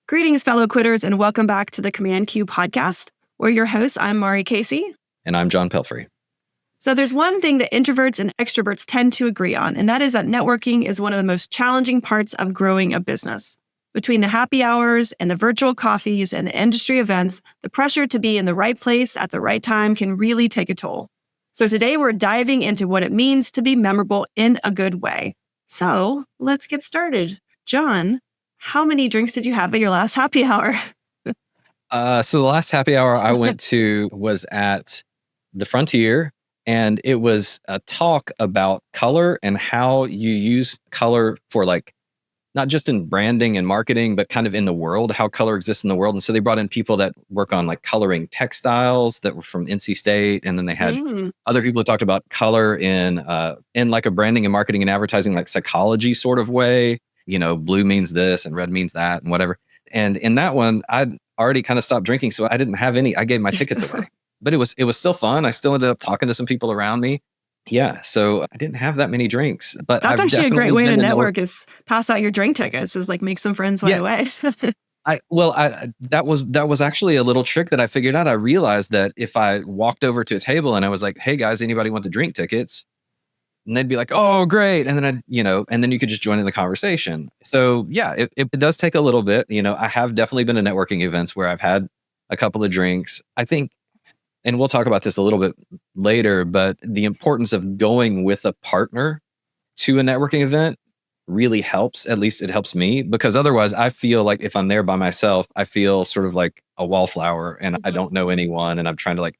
Greetings, fellow quitters, and welcome back to the Command Q podcast. We're your hosts. I'm Maari Casey. And I'm John Pelfrey. So there's one thing that introverts and extroverts tend to agree on, and that is that networking is one of the most challenging parts of growing a business. Between the happy hours and the virtual coffees and the industry events, the pressure to be in the right place at the right time can really take a toll. So today we're diving into what it means to be memorable in a good way. So let's get started. John, how many drinks did you have at your last happy hour? So the last happy hour I went to was at the Frontier, and it was a talk about color and how you use color for not just in branding and marketing, but kind of in the world, how color exists in the world. And so they brought in people that work on coloring textiles that were from NC State. And then they had other people who talked about color in a branding and marketing and advertising, psychology sort of way. Blue means this and red means that and whatever. And in that one, I'd already kind of stopped drinking. So I didn't have any. I gave my tickets away. But it was still fun. I still ended up talking to some people around me. Yeah, so I didn't have that many drinks. But that's actually a great way to network is pass out your drink tickets, is make some friends right away. That was actually a little trick that I figured out. I realized that if I walked over to a table and I was like, "Hey guys, anybody want the drink tickets?" And they'd be like, "Oh, great!" And then and then you could just join in the conversation. So yeah, it does take a little bit. I have definitely been to networking events where I've had a couple of drinks. I think, and we'll talk about this a little bit later, but the importance of going with a partner to a networking event really helps. At least it helps me, because otherwise I feel like if I'm there by myself, I feel sort of like a wallflower and I don't know anyone, and I'm trying to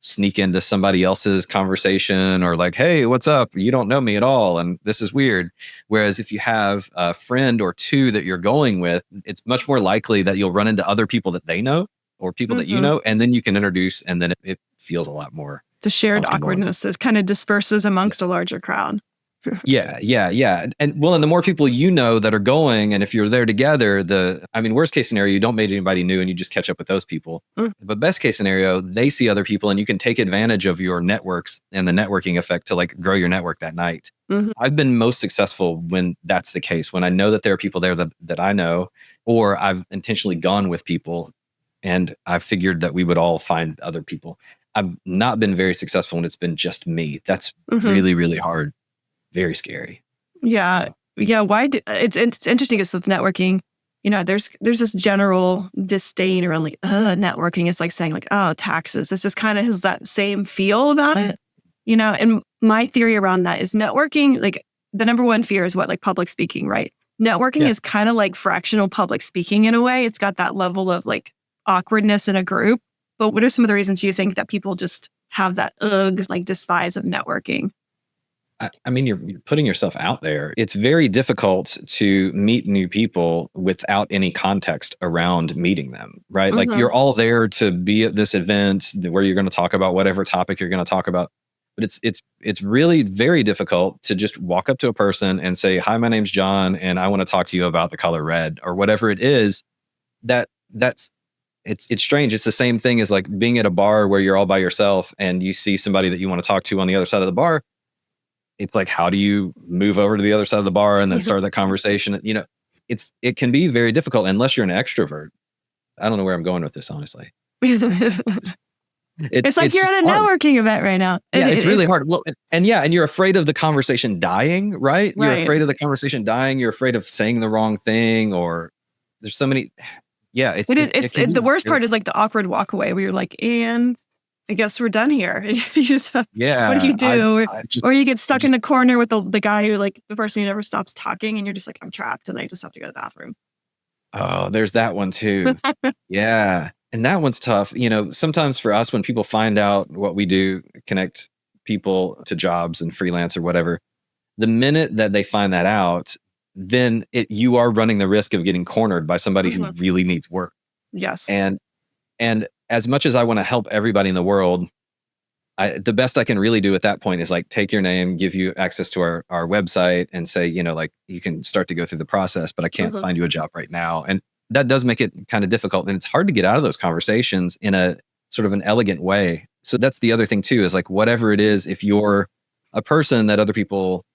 sneak into somebody else's conversation or "Hey, what's up? You don't know me at all. And this is weird." Whereas if you have a friend or two that you're going with, it's much more likely that you'll run into other people that they know or people that you know, and then you can introduce, and then it feels a lot more. The shared awkwardness that kind of disperses amongst a larger crowd. Yeah. And the more people that are going, and if you're there together, worst case scenario, you don't meet anybody new and you just catch up with those people. But best case scenario, they see other people and you can take advantage of your networks and the networking effect to grow your network that night. I've been most successful when that's the case, when I know that there are people there that I know, or I've intentionally gone with people and I figured that we would all find other people. I've not been very successful when it's been just me. That's really, really hard. Very scary. Yeah. Why? It's interesting because with networking, there's this general disdain around networking. It's like saying taxes. It's just kind of has that same feel about it. And my theory around that is networking, the number one fear is public speaking, right? Networking is kind of like fractional public speaking in a way. It's got that level of awkwardness in a group. But what are some of the reasons you think that people just have that despise of networking? You're putting yourself out there. It's very difficult to meet new people without any context around meeting them, right? You're all there to be at this event where you're going to talk about whatever topic you're going to talk about. But it's really very difficult to just walk up to a person and say, "Hi, my name's John, and I want to talk to you about the color red," or whatever it is. It's strange. It's the same thing as being at a bar where you're all by yourself and you see somebody that you want to talk to on the other side of the bar. It's how do you move over to the other side of the bar and then start that conversation? It can be very difficult unless you're an extrovert. I don't know where I'm going with this, honestly. It's you're at a networking event right now. It's really hard. Well, and you're afraid of the conversation dying, right? You're afraid of the conversation dying. You're afraid of saying the wrong thing, or there's so many. Yeah, the worst part is the awkward walk away where you're and I guess we're done here. You just, what do you do? Or you get stuck in the corner with the guy who the person who never stops talking, and you're just I'm trapped and I just have to go to the bathroom. Oh, there's that one too. Yeah. And that one's tough. Sometimes for us, when people find out what we do, connect people to jobs and freelance or whatever, the minute that they find that out, then you are running the risk of getting cornered by somebody who really needs work. Yes. And as much as I want to help everybody in the world, the best I can really do at that point is take your name, give you access to our website, and say, you can start to go through the process, but I can't find you a job right now. And that does make it kind of difficult. And it's hard to get out of those conversations in a sort of an elegant way. So that's the other thing too, is whatever it is, if you're a person that other people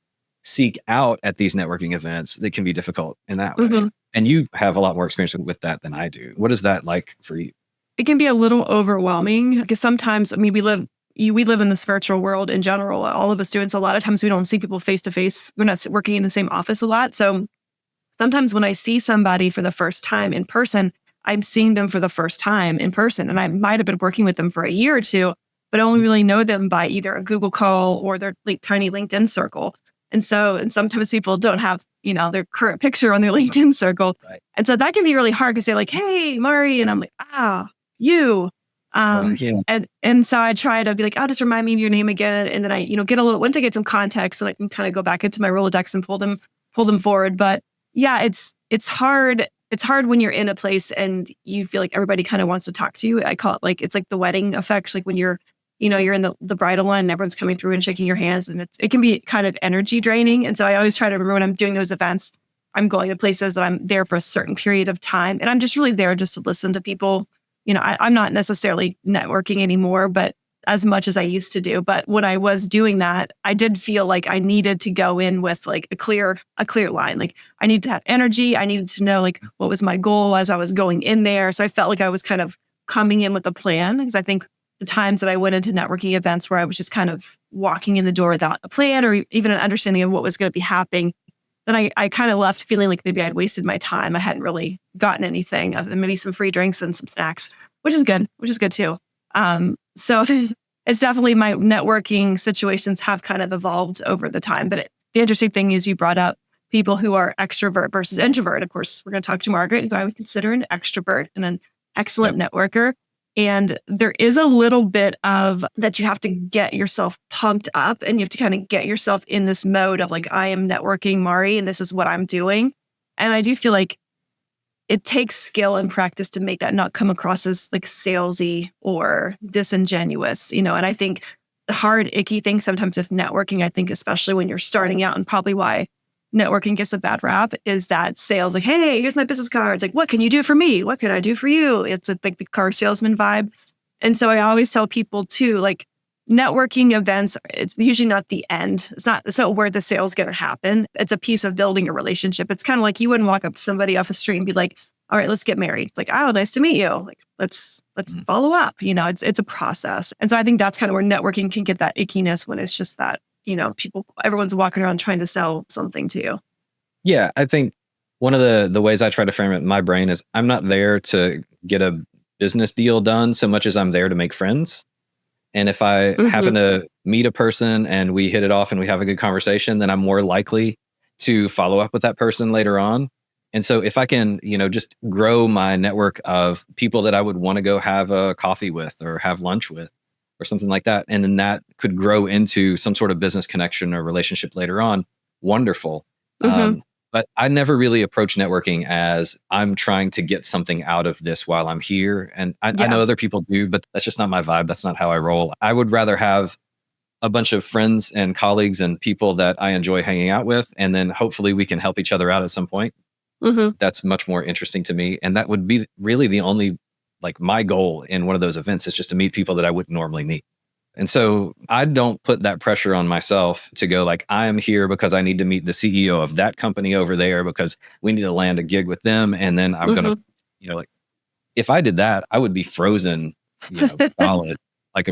seek out at these networking events, that can be difficult in that way. And you have a lot more experience with that than I do. What is that like for you? It can be a little overwhelming because sometimes, I mean, we live in this virtual world in general. All of us students, a lot of times we don't see people face to face. We're not working in the same office a lot. So sometimes when I see somebody for the first time in person, I'm seeing them for the first time in person. And I might have been working with them for a year or two, but only really know them by either a Google call or their tiny LinkedIn circle. And sometimes people don't have, their current picture on their LinkedIn circle. Right. And so that can be really hard because they're like, hey, Maari. And I'm like, you. Yeah. And so I try to be like, just remind me of your name again. And then I, get once I get some context, so I can kind of go back into my Rolodex and pull them forward. But yeah, it's hard. It's hard when you're in a place and you feel like everybody kind of wants to talk to you. I call it it's like the wedding effect. Like when you're in the bridal line and everyone's coming through and shaking your hands, and it can be kind of energy draining. And so I always try to remember when I'm doing those events, I'm going to places that I'm there for a certain period of time. And I'm just really there just to listen to people. I'm not necessarily networking anymore, but as much as I used to do. But when I was doing that, I did feel like I needed to go in with like a clear line. Like I needed to have energy. I needed to know like what was my goal as I was going in there. So I felt like I was kind of coming in with a plan, because I think the times that I went into networking events where I was just kind of walking in the door without a plan or even an understanding of what was going to be happening, then I kind of left feeling like maybe I'd wasted my time. I hadn't really gotten anything other than maybe some free drinks and some snacks, which is good too. So it's definitely, my networking situations have kind of evolved over the time. But the interesting thing is you brought up people who are extrovert versus introvert. Of course, we're going to talk to Margaret, who I would consider an extrovert and an excellent networker. And there is a little bit of that you have to get yourself pumped up, and you have to kind of get yourself in this mode of like, I am networking Maari and this is what I'm doing. And I do feel like it takes skill and practice to make that not come across as like salesy or disingenuous, And I think the hard, icky thing sometimes with networking, I think especially when you're starting out, and probably why networking gets a bad rap, is that sales, like, hey, here's my business cards. Like, what can you do for me? What can I do for you? It's like the car salesman vibe. And so I always tell people too, like, networking events, it's usually not the end. It's not so where the sale is going to happen. It's a piece of building a relationship. It's kind of like you wouldn't walk up to somebody off the street and be like, all right, let's get married. It's like, oh, nice to meet you. Like, let's follow up. It's a process. And so I think that's kind of where networking can get that ickiness, when it's just that, everyone's walking around trying to sell something to you. Yeah, I think one of the ways I try to frame it in my brain is I'm not there to get a business deal done so much as I'm there to make friends. And if I happen to meet a person and we hit it off and we have a good conversation, then I'm more likely to follow up with that person later on. And so if I can, just grow my network of people that I would want to go have a coffee with or have lunch with or something like that, and then that could grow into some sort of business connection or relationship later on, wonderful. But I never really approach networking as I'm trying to get something out of this while I'm here. And I know other people do, but that's just not my vibe. That's not how I roll. I would rather have a bunch of friends and colleagues and people that I enjoy hanging out with, and then hopefully we can help each other out at some point. That's much more interesting to me. And that would be really the only, like, my goal in one of those events is just to meet people that I wouldn't normally meet. And so I don't put that pressure on myself to go like, I am here because I need to meet the CEO of that company over there because we need to land a gig with them. And then I'm going to, like, if I did that, I would be frozen, solid. Like,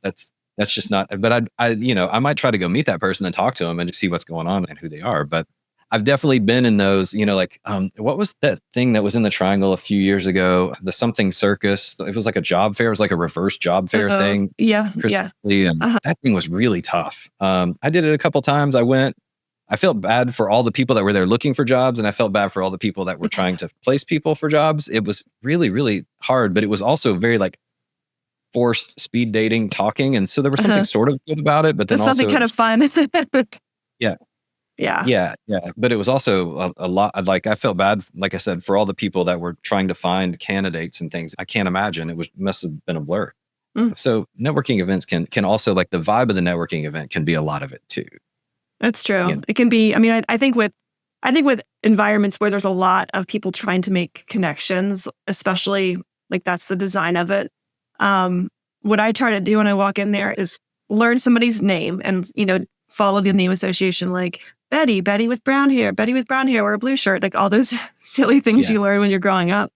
that's just not, but I might try to go meet that person and talk to them and just see what's going on and who they are. But I've definitely been in those, what was that thing that was in the Triangle a few years ago? The something circus. It was like a job fair. It was like a reverse job fair thing. Yeah. And that thing was really tough. I did it a couple times. I felt bad for all the people that were there looking for jobs. And I felt bad for all the people that were trying to place people for jobs. It was really, really hard, but it was also very like forced speed dating talking. And so there was something sort of good about it, but then something kind of fun. Yeah. Yeah. But it was also a lot. Like, I felt bad, like I said, for all the people that were trying to find candidates and things. I can't imagine. Must have been a blur. So networking events can also, like, the vibe of the networking event can be a lot of it too. That's true. It can be. I mean, I think with environments where there's a lot of people trying to make connections, especially like that's the design of it. What I try to do when I walk in there is learn somebody's name and, follow the name association, like Betty with brown hair, or a blue shirt, like all those silly things you learn when you're growing up.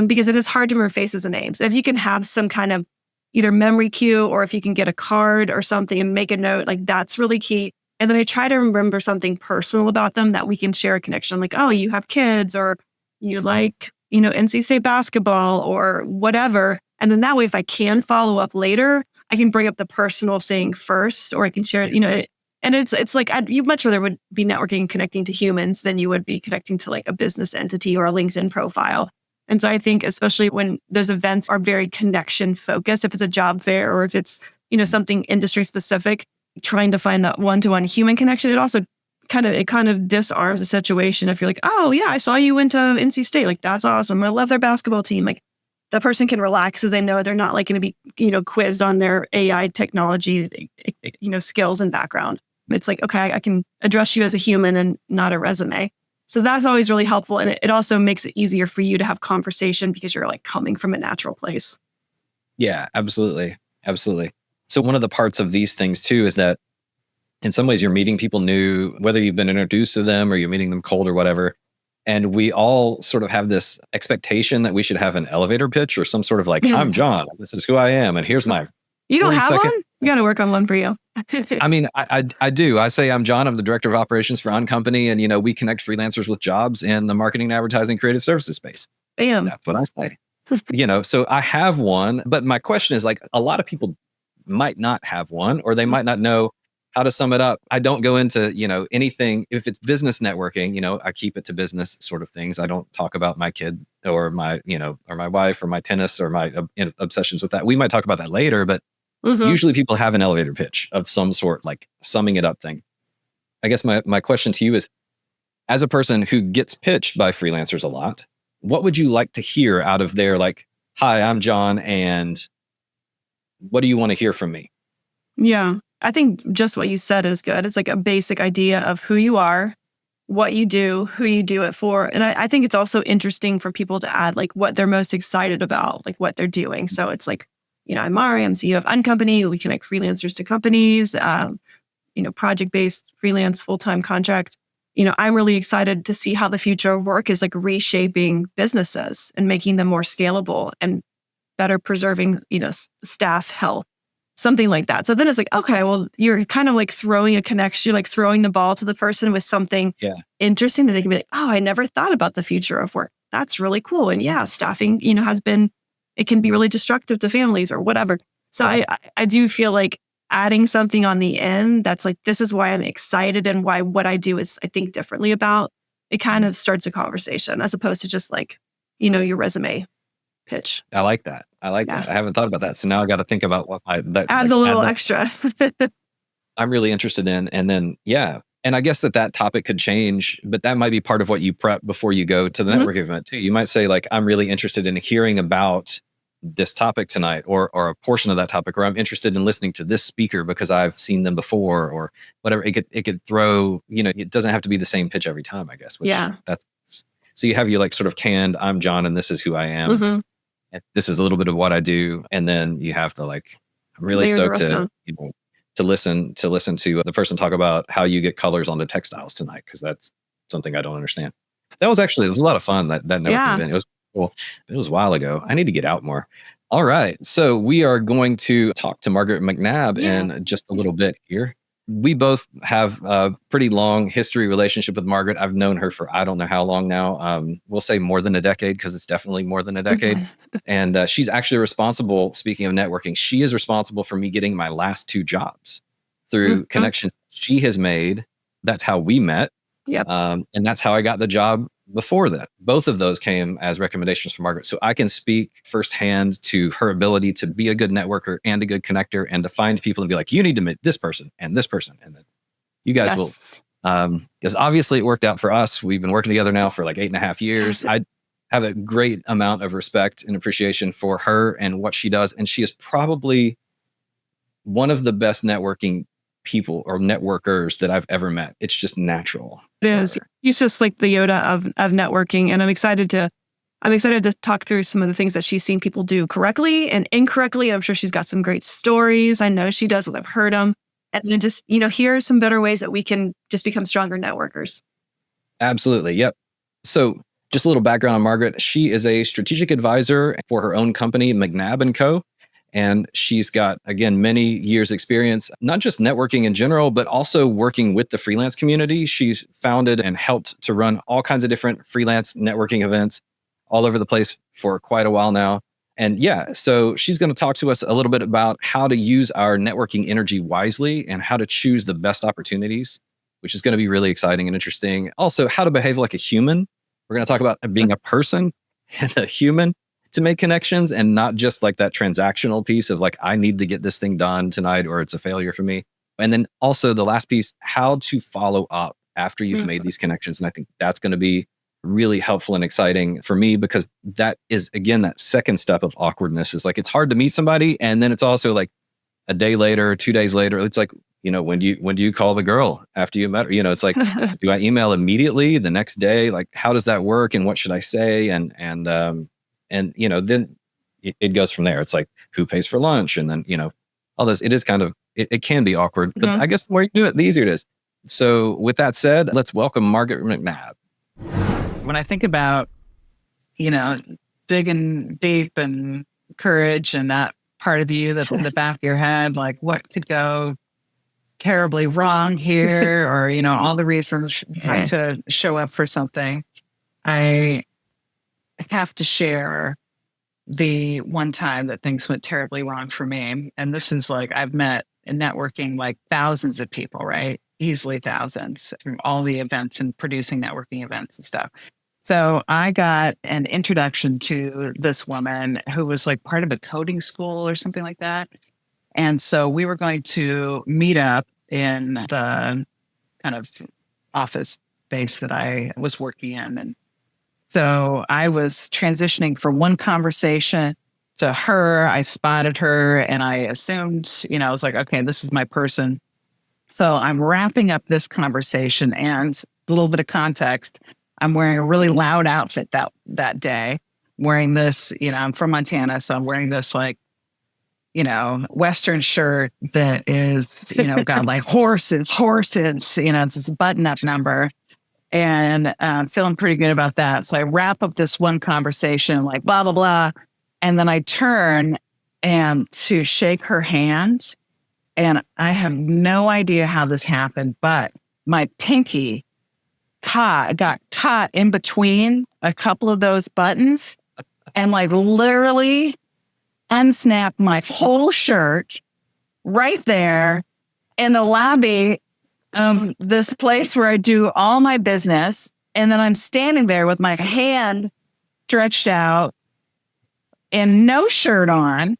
Because it is hard to remember faces and names. If you can have some kind of either memory cue, or if you can get a card or something and make a note, like that's really key. And then I try to remember something personal about them that we can share a connection. Like, oh, you have kids, or you like, NC State basketball or whatever. And then that way, if I can follow up later, I can bring up the personal thing first, or I can share it, and it's like, you much rather would be networking and connecting to humans than you would be connecting to like a business entity or a LinkedIn profile. And so I think, especially when those events are very connection focused, if it's a job fair or if it's, something industry specific, trying to find that one-to-one human connection, it also kind of disarms the situation. If you're like, oh yeah, I saw you went to NC State, like that's awesome, I love their basketball team. Like that person can relax because they know they're not like going to be, quizzed on their AI technology, skills and background. It's like, okay, I can address you as a human and not a resume. So that's always really helpful. And it also makes it easier for you to have conversation because you're like coming from a natural place. Yeah, absolutely. Absolutely. So one of the parts of these things too is that in some ways you're meeting people new, whether you've been introduced to them or you're meeting them cold or whatever. And we all sort of have this expectation that we should have an elevator pitch or some sort of like, I'm John, this is who I am. And here's my You don't have one? You got to work on one for you. I mean, I do. I say I'm John. I'm the director of operations for On Company. And, we connect freelancers with jobs in the marketing, advertising, creative services space. Bam. That's what I say. So I have one. But my question is like, a lot of people might not have one, or they might not know how to sum it up. I don't go into, anything. If it's business networking, I keep it to business sort of things. I don't talk about my kid or my, or my wife or my tennis or my obsessions with that. We might talk about that later, but usually people have an elevator pitch of some sort, like summing it up thing. I guess my question to you is, as a person who gets pitched by freelancers a lot, what would you like to hear out of their like, hi, I'm John, and what do you want to hear from me? Yeah, I think just what you said is good. It's like a basic idea of who you are, what you do, who you do it for. And I think it's also interesting for people to add like what they're most excited about, like what they're doing. So it's like, I'm Maari, I'm CEO of On Company. We connect freelancers to companies, project-based freelance full-time contract. I'm really excited to see how the future of work is like reshaping businesses and making them more scalable and better preserving, staff health, something like that. So then it's like, okay, well, you're kind of like throwing a connection, like throwing the ball to the person with something interesting that they can be like, oh, I never thought about the future of work. That's really cool. And yeah, staffing, it can be really destructive to families or whatever. So I do feel like adding something on the end that's like, this is why I'm excited and why what I do is I think differently about, it kind of starts a conversation as opposed to just like, your resume pitch. I like that. I haven't thought about that. So now I got to think about what add the little extra. I'm really interested in. And then, and I guess that topic could change, but that might be part of what you prep before you go to the networking event too. You might say like, I'm really interested in hearing about this topic tonight, or a portion of that topic, or I'm interested in listening to this speaker because I've seen them before, or whatever. It could throw, it doesn't have to be the same pitch every time, I guess. So you have your like sort of canned, I'm John and this is who I am. And this is a little bit of what I do. And then you have to like, I'm really stoked to listen to the person talk about how you get colors onto textiles tonight, because that's something I don't understand. It was a lot of fun, that networking event. It was cool. It was a while ago. I need to get out more. All right. So we are going to talk to Margaret McNab in just a little bit here. We both have a pretty long history relationship with Margaret. I've known her for I don't know how long now. We'll say more than a decade, because it's definitely more than a decade. And she's actually responsible, speaking of networking, she is responsible for me getting my last 2 jobs through connections she has made. That's how we met. Yep. And that's how I got the job before that. Both of those came as recommendations from Margaret. So I can speak firsthand to her ability to be a good networker and a good connector, and to find people and be like, you need to meet this person and this person. And then you guys will, because obviously it worked out for us. We've been working together now for like 8.5 years. I have a great amount of respect and appreciation for her and what she does. And she is probably one of the best networking people or networkers that I've ever met. It's just natural. It is. She's just like the Yoda of networking. And I'm excited to talk through some of the things that she's seen people do correctly and incorrectly. I'm sure she's got some great stories. I know she does, because I've heard them. And then just, here are some better ways that we can just become stronger networkers. Absolutely. Yep. So just a little background on Margaret. She is a strategic advisor for her own company, McNab and Co. And she's got, again, many years experience, not just networking in general, but also working with the freelance community. She's founded and helped to run all kinds of different freelance networking events all over the place for quite a while now. And yeah, so she's going to talk to us a little bit about how to use our networking energy wisely and how to choose the best opportunities, which is going to be really exciting and interesting. Also, how to behave like a human. We're going to talk about being a person and a human to make connections and not just like that transactional piece of like, I need to get this thing done tonight or it's a failure for me. And then also the last piece, how to follow up after you've made these connections. And I think that's going to be really helpful and exciting for me because that is, again, that second step of awkwardness is like, it's hard to meet somebody. And then it's also like a day later, 2 days later, it's like, when do you call the girl after you met her? It's like, do I email immediately the next day? Like, how does that work? And what should I say? And then it goes from there. It's like, who pays for lunch? And then, all this, it is kind of, it can be awkward, but I guess the more you do it, the easier it is. So with that said, let's welcome Margaret McNab. When I think about, digging deep and courage and that part of you that's in the back of your head, like what could go terribly wrong here or, all the reasons not to show up for something, I have to share the one time that things went terribly wrong for me. And this is like, I've met in networking like thousands of people, right? Easily thousands from all the events and producing networking events and stuff. So I got an introduction to this woman who was like part of a coding school or something like that. And so we were going to meet up in the kind of office space that I was working in. And so I was transitioning from one conversation to her. I spotted her and I assumed, I was like, okay, this is my person. So I'm wrapping up this conversation and a little bit of context. I'm wearing a really loud outfit that day, wearing this, I'm from Montana. So I'm wearing this like, Western shirt that is, got like horses, it's this button up number and feeling pretty good about that. So I wrap up this one conversation like blah, blah, blah. And then I turn and to shake her hand. And I have no idea how this happened, but my pinky got caught in between a couple of those buttons and like literally unsnapped my whole shirt right there in the lobby of this place where I do all my business. And then I'm standing there with my hand stretched out and no shirt on.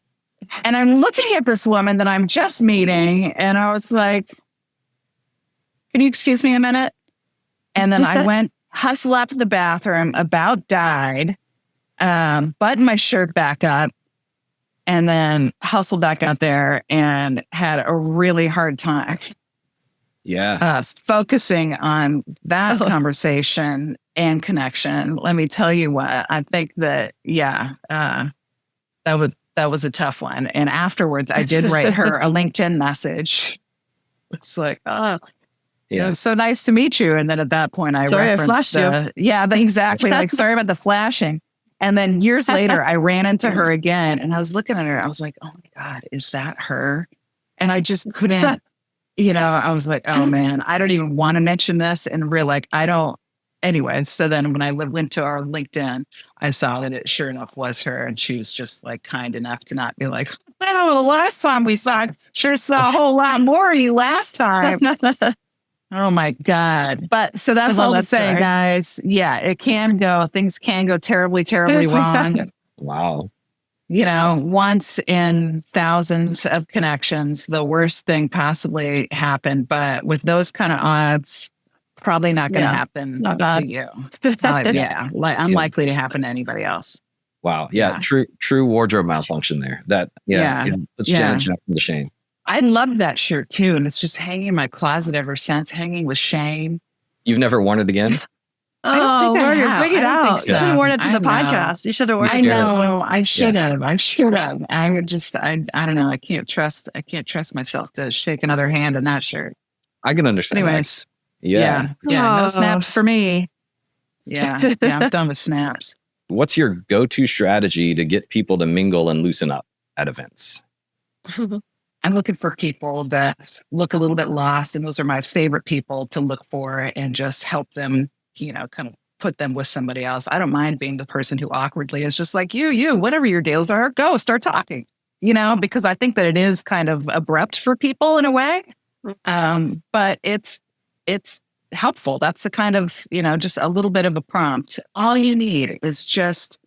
And I'm looking at this woman that I'm just meeting. And I was like, can you excuse me a minute? And then I went, hustled out to the bathroom, about died, buttoned my shirt back up, and then hustled back out there and had a really hard time. Yeah. Focusing on that conversation and connection. Let me tell you what, I think that, that was a tough one. And afterwards, I did write her a LinkedIn message. It's like, it was so nice to meet you. And then at that point, I flashed you. Yeah, exactly. Like, sorry about the flashing. And then years later, I ran into her again and I was looking at her. I was like, oh my God, is that her? And I just couldn't, I was like, oh man, I don't even want to mention this. And we're like, I don't. Anyway, so then when I went to our LinkedIn, I saw that it sure enough was her. And she was just like kind enough to not be like, well, the last time we saw a whole lot more of you last time. Oh my God. But so that's all to say, guys. Yeah, things can go terribly, terribly wrong. Wow. Once in thousands of connections, the worst thing possibly happened. But with those kind of odds, probably not going to happen to you. Unlikely to happen to anybody else. Wow. Yeah. True wardrobe malfunction there. That, puts Janet Jackson to shame. I loved that shirt too. And it's just hanging in my closet ever since, hanging with shame. You've never worn it again? Oh, think I Margaret, have. bring it I don't think out. You should have so. worn it to I the know. podcast. You should have worn I it. know. I should have. I should have. I would just. I don't know. I can't trust myself to shake another hand in that shirt. I can understand. Anyways, that. Yeah. yeah. No Oh. snaps for me. Yeah. I'm done with snaps. What's your go-to strategy to get people to mingle and loosen up at events? I'm looking for people that look a little bit lost, and those are my favorite people to look for and just help them, kind of put them with somebody else. I don't mind being the person who awkwardly is just like, you, whatever your deals are, go start talking, because I think that it is kind of abrupt for people in a way. But it's helpful. That's the kind of, just a little bit of a prompt. All you need is just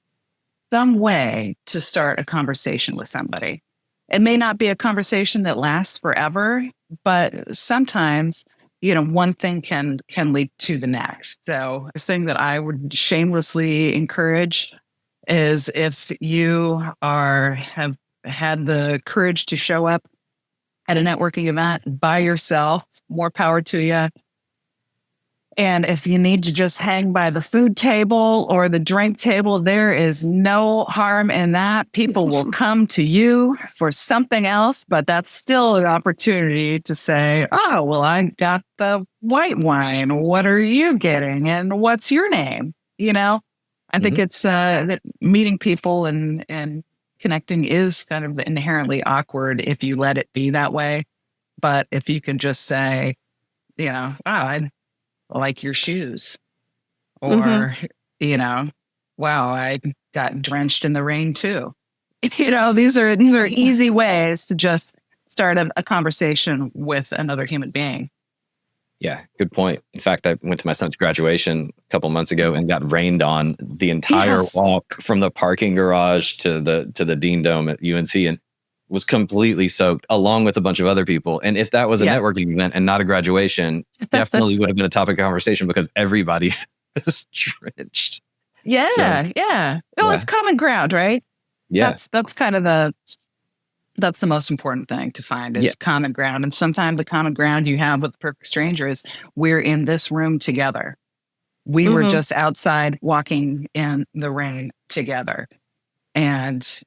some way to start a conversation with somebody. It may not be a conversation that lasts forever, but sometimes, one thing can lead to the next. So the thing that I would shamelessly encourage is if you have had the courage to show up at a networking event by yourself, more power to you. And if you need to just hang by the food table or the drink table, there is no harm in that. People will come to you for something else, but that's still an opportunity to say, oh, well, I got the white wine. What are you getting? And what's your name? I think it's that meeting people and connecting is kind of inherently awkward if you let it be that way. But if you can just say, oh, I like your shoes, or, wow, I got drenched in the rain too. These are easy ways to just start a conversation with another human being. Yeah, good point. In fact, I went to my son's graduation a couple months ago and got rained on the entire walk from the parking garage to the Dean Dome at UNC, and was completely soaked along with a bunch of other people. And if that was a networking event and not a graduation, definitely would have been a topic of conversation because everybody is drenched. Yeah. Well, it's common ground, right? Yeah. That's kind of that's the most important thing to find is common ground. And sometimes the common ground you have with a perfect stranger is we're in this room together. We were just outside walking in the rain together, and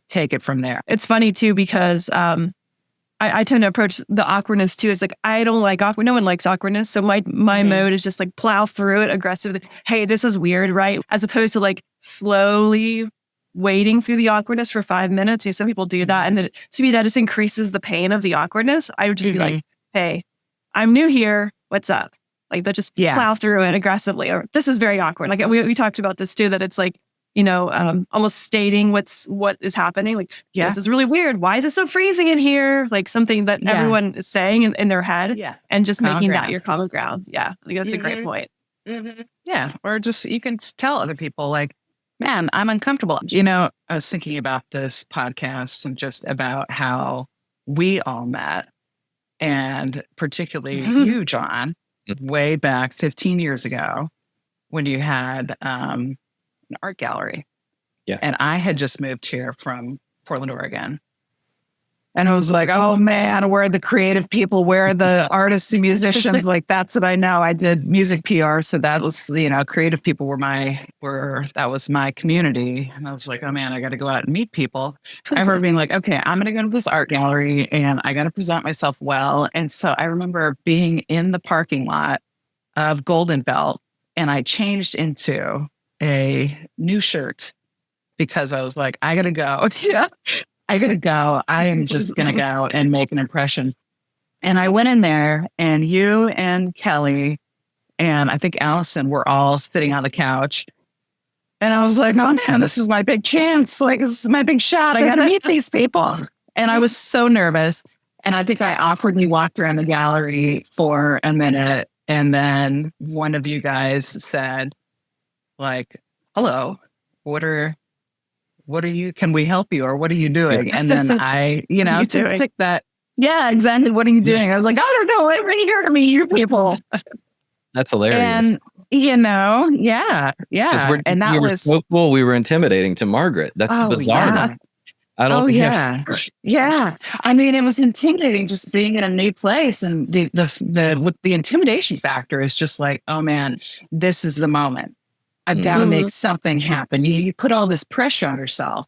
take it from there. It's funny too, because I tend to approach the awkwardness too. It's like, I don't like awkward. No one likes awkwardness. So my mode is just like plow through it aggressively. Hey, this is weird, right? As opposed to like slowly waiting through the awkwardness for 5 minutes. Some people do that. And then to me, that just increases the pain of the awkwardness. I would just be like, hey, I'm new here. What's up? Like that, just plow through it aggressively. Or this is very awkward. Like we talked about this too, that it's like, almost stating what is happening. Like, this is really weird. Why is it so freezing in here? Like something that everyone is saying in their head, and just common making ground. That your common ground. Yeah, I think that's a great point. Yeah, or just you can tell other people like, man, I'm uncomfortable. I was thinking about this podcast and just about how we all met, and particularly you, John, way back 15 years ago when you had an art gallery. Yeah. And I had just moved here from Portland, Oregon. And I was like, oh man, where are the creative people? Where are the artists and musicians? Like, that's what I know. I did music PR. So that was, creative people that was my community. And I was like, oh man, I got to go out and meet people. I remember being like, okay, I'm going to go to this art gallery and I got to present myself well. And so I remember being in the parking lot of Golden Belt, and I changed into a new shirt because I was like, I got to go. I got to go. I am just going to go and make an impression. And I went in there, and you and Kelly and I think Allison were all sitting on the couch. And I was like, oh man, this is my big chance. Like, this is my big shot. I got to meet these people. And I was so nervous. And I think I awkwardly walked around the gallery for a minute. And then one of you guys said, like, hello, what are you, can we help you? Or what are you doing? And then I, took that. Yeah, exactly. What are you doing? I was like, I don't know. I'm right here to meet you people. That's hilarious. And, yeah. And that was so cool. We were intimidating to Margaret. That's bizarre. Yeah. I don't Oh think yeah. Yeah. I mean, it was intimidating just being in a new place. And with the intimidation factor is just like, oh man, this is the moment. I've got to make something happen. You put all this pressure on yourself,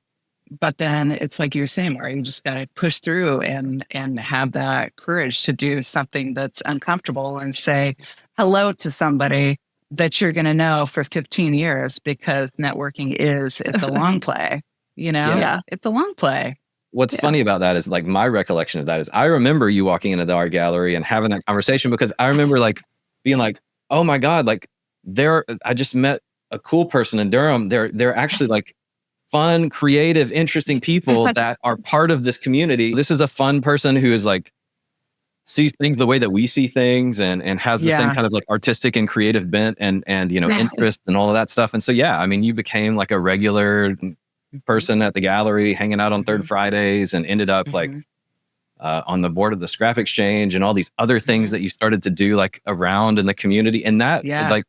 but then it's like you're saying, where you just got to push through and have that courage to do something that's uncomfortable and say hello to somebody that you're going to know for 15 years, because networking it's a long play, Yeah. it's a long play. What's funny about that is like my recollection of that is I remember you walking into the art gallery and having that conversation, because I remember like being like, oh my God, like I just met a cool person in Durham. They're actually like fun, creative, interesting people that are part of this community. This is a fun person who is like sees things the way that we see things and has the same kind of like artistic and creative bent and interest and all of that stuff. And so yeah, I mean, you became like a regular person at the gallery, hanging out on third Fridays, and ended up like on the board of the Scrap Exchange and all these other things that you started to do like around in the community. And that like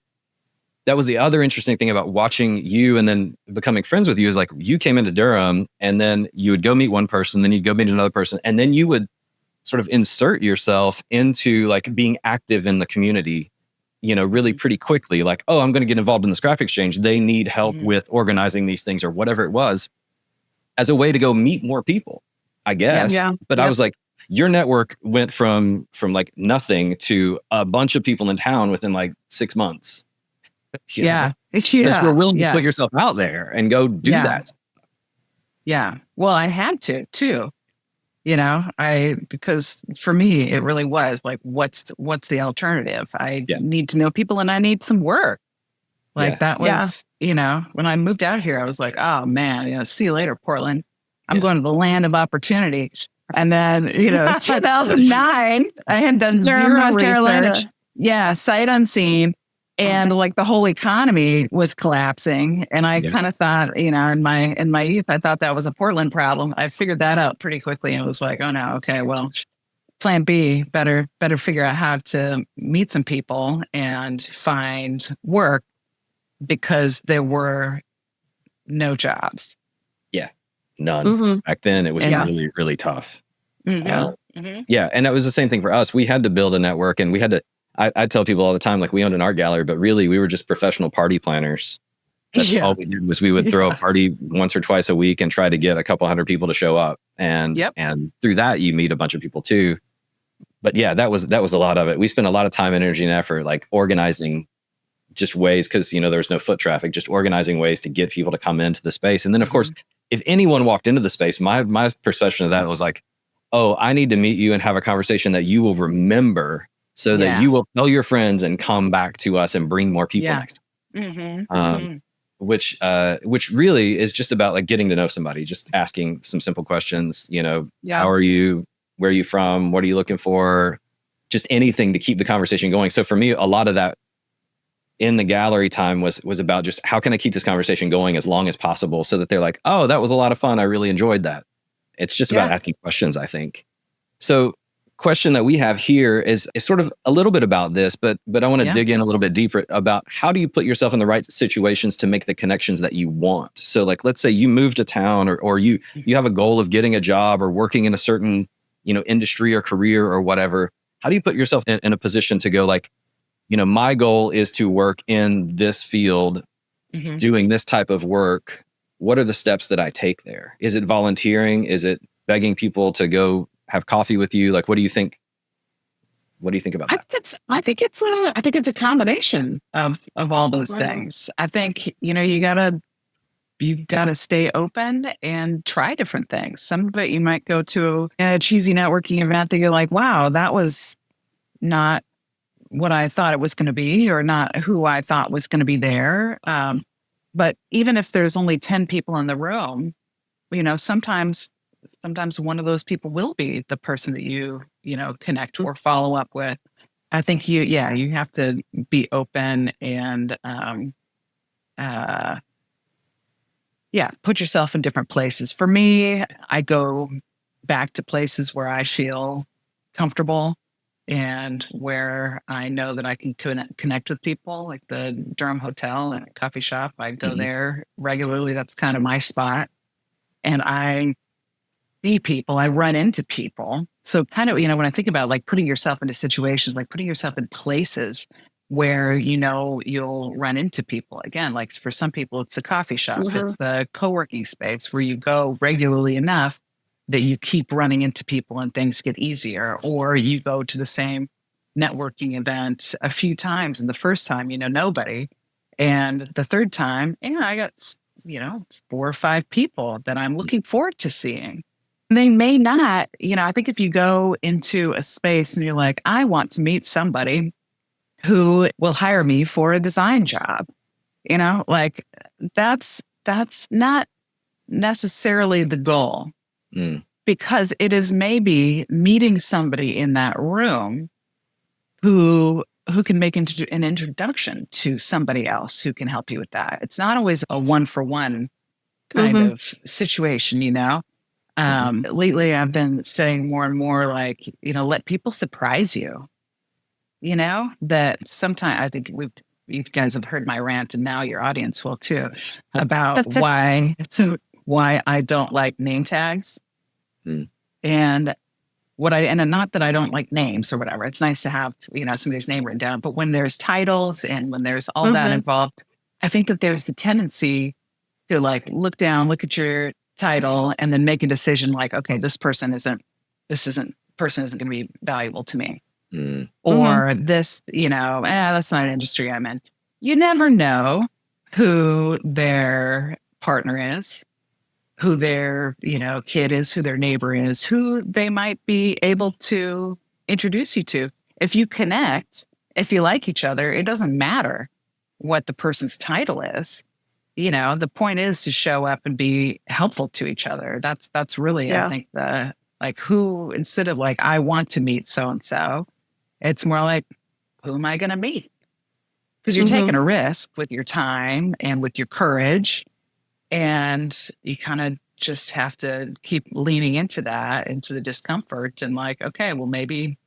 that was the other interesting thing about watching you and then becoming friends with you, is like you came into Durham and then you would go meet one person, then you'd go meet another person, and then you would sort of insert yourself into like being active in the community, really pretty quickly. Like, oh, I'm going to get involved in the Scrap Exchange. They need help with organizing these things or whatever it was, as a way to go meet more people, I guess. Yeah. But I was like, your network went from like nothing to a bunch of people in town within like 6 months. Because you're willing to put yourself out there and go do that. Yeah. Well, I had to too. Because for me, it really was like, what's the alternative? I need to know people and I need some work. Like that was, when I moved out here, I was like, oh man, see you later, Portland. I'm going to the land of opportunity. And then, 2009, I had done zero research. Yeah. Sight unseen. And like the whole economy was collapsing. And I kind of thought, in my youth, I thought that was a Portland problem. I figured that out pretty quickly and was like, oh no, okay, well, plan B, better figure out how to meet some people and find work, because there were no jobs. Yeah, none. Back then it was really, really tough. Yeah. And it was the same thing for us. We had to build a network, and we had to, I tell people all the time, like we owned an art gallery, but really we were just professional party planners. That's all we did, was we would throw a party once or twice a week and try to get a couple hundred people to show up. And through that, you meet a bunch of people too. But yeah, that was a lot of it. We spent a lot of time, energy, and effort, like organizing just ways, because, there was no foot traffic, just organizing ways to get people to come into the space. And then of course, if anyone walked into the space, my perception of that was like, oh, I need to meet you and have a conversation that you will remember, so that you will tell your friends and come back to us and bring more people next time. Which really is just about like getting to know somebody, just asking some simple questions, how are you? Where are you from? What are you looking for? Just anything to keep the conversation going. So for me, a lot of that in the gallery time was about just, how can I keep this conversation going as long as possible, so that they're like, oh, that was a lot of fun. I really enjoyed that. It's just about asking questions, I think. So question that we have here is sort of a little bit about this, but I want to dig in a little bit deeper about, how do you put yourself in the right situations to make the connections that you want? So like, let's say you move to town, or you have a goal of getting a job or working in a certain, industry or career or whatever. How do you put yourself in a position to go like, my goal is to work in this field, doing this type of work. What are the steps that I take there? Is it volunteering? Is it begging people to go have coffee with you? Like, what do you think? What do you think about that? I think it's a combination of all those things. I think, you've got to stay open and try different things. Some of it, you might go to a cheesy networking event that you're like, wow, that was not what I thought it was going to be, or not who I thought was going to be there. But even if there's only 10 people in the room, sometimes one of those people will be the person that you connect or follow up with. I think you have to be open and put yourself in different places. For me, I go back to places where I feel comfortable and where I know that I can connect with people, like the Durham Hotel and coffee shop. I go there regularly. That's kind of my spot. And I see people, I run into people. So kind of, when I think about like putting yourself into situations, like putting yourself in places where, you'll run into people again, like for some people, it's a coffee shop, it's the co-working space where you go regularly enough that you keep running into people and things get easier, or you go to the same networking event a few times. And the first time, nobody. And the third time, I got, 4 or 5 people that I'm looking forward to seeing. They may not, I think if you go into a space and you're like, I want to meet somebody who will hire me for a design job, like that's not necessarily the goal, because it is maybe meeting somebody in that room who can make an introduction to somebody else who can help you with that. It's not always a 1-for-1 kind of situation, Lately, I've been saying more and more like, let people surprise you, that sometimes I think you guys have heard my rant, and now your audience will too, about why I don't like name tags. And and not that I don't like names or whatever. It's nice to have, somebody's name written down. But when there's titles and when there's all that involved, I think that there's the tendency to like look down, look at your title, and then make a decision like, okay, this person isn't going to be valuable to me. Or this, that's not an industry I'm in. You never know who their partner is, who their, kid is, who their neighbor is, who they might be able to introduce you to. If you connect, if you like each other, it doesn't matter what the person's title is. The point is to show up and be helpful to each other. That's really, I think, the like who, instead of like, I want to meet so-and-so, it's more like, who am I going to meet? Because you're taking a risk with your time and with your courage. And you kind of just have to keep leaning into that, into the discomfort, and like, okay, well, maybe,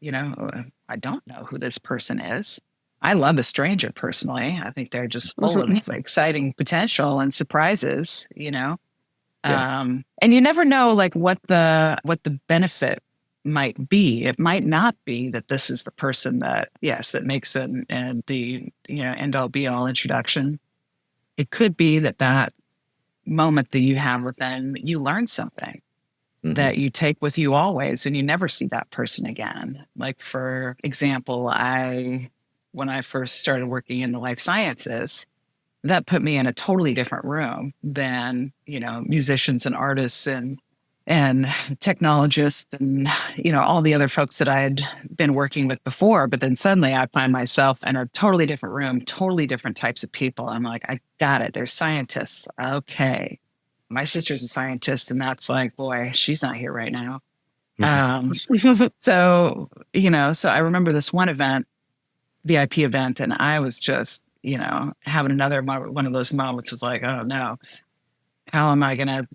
I don't know who this person is. I love a stranger personally. I think they're just full of exciting potential and surprises, and you never know like what the benefit might be. It might not be that this is the person that makes the end all be all introduction. It could be that moment that you have with them, you learn something that you take with you always, and you never see that person again. Like, for example, when I first started working in the life sciences, that put me in a totally different room than, musicians and artists and technologists and, all the other folks that I had been working with before. But then suddenly I find myself in a totally different room, totally different types of people. I'm like, I got it. There's scientists. Okay. My sister's a scientist, and that's like, boy, she's not here right now. So I remember this one event, VIP event, and I was just, having another one of those moments of like, oh no, how am I going to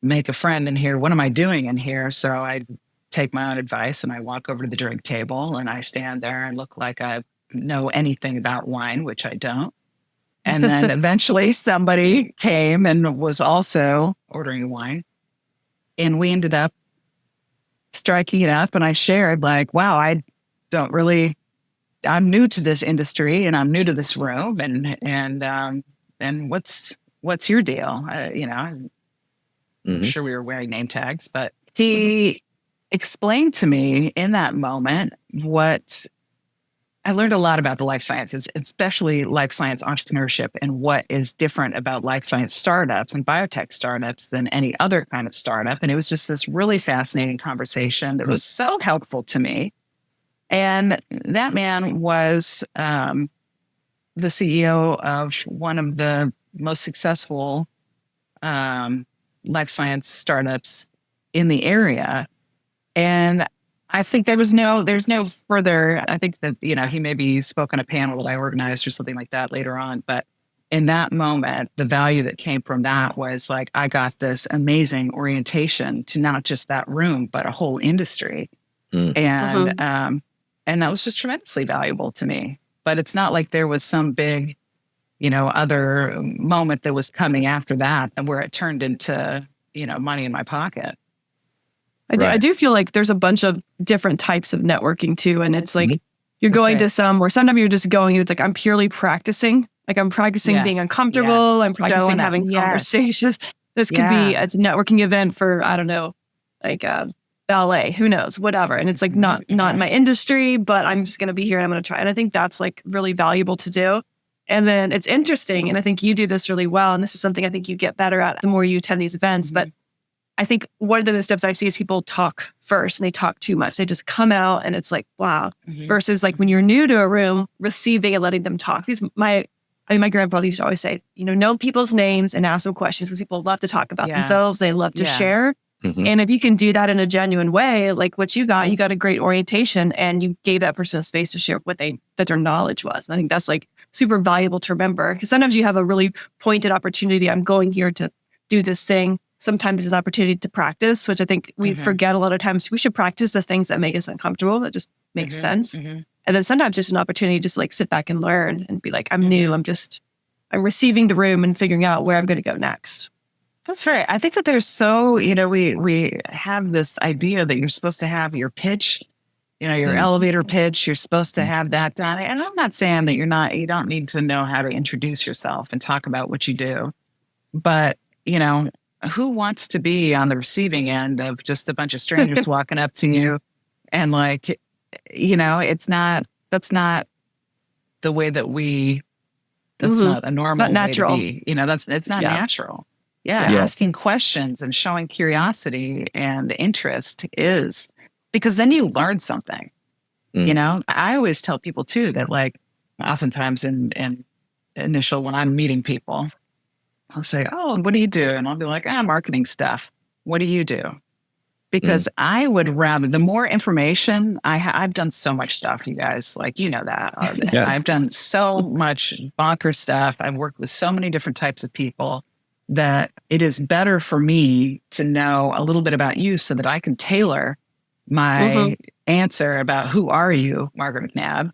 make a friend in here? What am I doing in here? So I take my own advice and I walk over to the drink table and I stand there and look like I know anything about wine, which I don't. And then eventually somebody came and was also ordering wine. And we ended up striking it up, and I shared like, wow, I'm new to this industry and I'm new to this room, and what's your deal? I'm sure we were wearing name tags, but he explained to me in that moment what I learned a lot about the life sciences, especially life science entrepreneurship, and what is different about life science startups and biotech startups than any other kind of startup. And it was just this really fascinating conversation that was so helpful to me. And that man was the CEO of one of the most successful life science startups in the area. And I think there's no further, I think that, he maybe spoke on a panel that I organized or something like that later on. But in that moment, the value that came from that was like, I got this amazing orientation to not just that room, but a whole industry. And that was just tremendously valuable to me. But it's not like there was some big, other moment that was coming after that, and where it turned into, money in my pocket. I do feel like there's a bunch of different types of networking too. And it's like, you're That's going right. to some, or sometimes you're just going, it's like, I'm purely practicing. Like I'm practicing being Yes. uncomfortable. Yes. I'm practicing Showing up. having Yes. conversations. This could be, it's a networking event for, I don't know, like ballet, who knows, whatever. And it's like not my industry, but I'm just going to be here and I'm going to try. And I think that's like really valuable to do. And then it's interesting. And I think you do this really well. And this is something I think you get better at the more you attend these events. But I think one of the missteps I see is people talk first and they talk too much. They just come out and it's like, wow. Versus like when you're new to a room, receiving and letting them talk. Because my grandfather used to always say, know people's names and ask them questions because people love to talk about themselves. They love to share. And if you can do that in a genuine way, like what you got a great orientation and you gave that person a space to share what their knowledge was. And I think that's like super valuable to remember because sometimes you have a really pointed opportunity. I'm going here to do this thing. Sometimes it's an opportunity to practice, which I think we forget a lot of times. We should practice the things that make us uncomfortable. That just makes sense. And then sometimes just an opportunity to just like sit back and learn and be like, I'm new. I'm receiving the room and figuring out where I'm going to go next. That's right. I think that there's we have this idea that you're supposed to have your pitch, your elevator pitch. You're supposed to have that done. And I'm not saying that you don't need to know how to introduce yourself and talk about what you do. But, who wants to be on the receiving end of just a bunch of strangers walking up to you and like, that's not the way that that's not a normal not natural. way to be. It's not natural. Yeah. Asking questions and showing curiosity and interest is because then you learn something. I always tell people too that like oftentimes in initial when I'm meeting people, I'll say, oh, what do you do? And I'll be like, marketing stuff. What do you do? Because I would rather, the more information I've done so much stuff, you guys, like, that. I've done so much bonker stuff. I've worked with so many different types of people that it is better for me to know a little bit about you so that I can tailor my answer about who are you, Margaret McNab,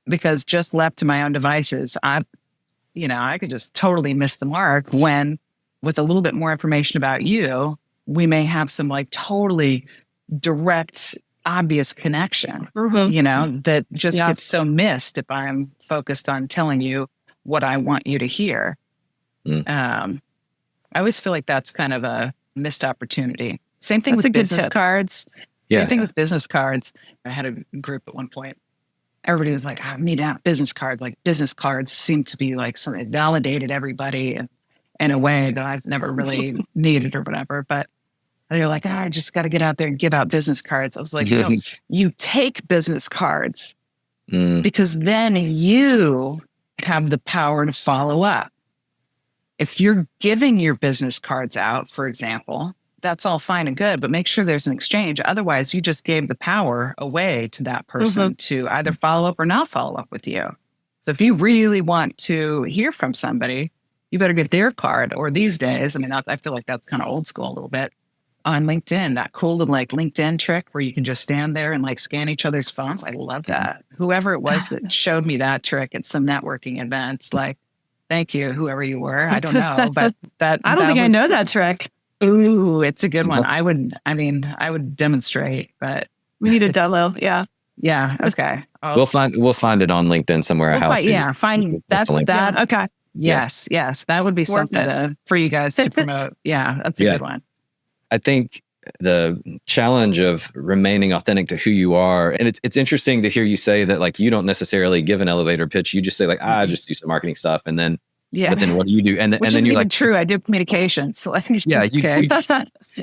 because just left to my own devices, I could just totally miss the mark when with a little bit more information about you, we may have some like totally direct, obvious connection, that just gets so missed if I'm focused on telling you what I want you to hear. I always feel like that's kind of a missed opportunity. Same thing with business cards. Same thing with business cards. I had a group at one point. Everybody was like, I need to have business cards. Like business cards seem to be like something that validated everybody in a way that I've never really needed or whatever. But they're like, I just got to get out there and give out business cards. I was like, you take business cards because then you have the power to follow up. If you're giving your business cards out, for example, that's all fine and good, but make sure there's an exchange. Otherwise, you just gave the power away to that person to either follow up or not follow up with you. So if you really want to hear from somebody, you better get their card. Or these days, I feel like that's kind of old school a little bit. On LinkedIn, that cool little like LinkedIn trick where you can just stand there and like scan each other's phones. I love that. Whoever it was that showed me that trick at some networking events, like, thank you, whoever you were. I don't know, but I don't think I know that trick. Ooh, it's a good one. I would demonstrate, but we need a demo. Yeah. Yeah. Okay. We'll find it on LinkedIn somewhere. Find that's that. Okay. Yes. That would be something for you guys to promote. Yeah. That's a good one. I think the challenge of remaining authentic to who you are, and it's interesting to hear you say that like you don't necessarily give an elevator pitch. You just say like, I just do some marketing stuff, and then but then what do you do? And then you're like, true. I do communications.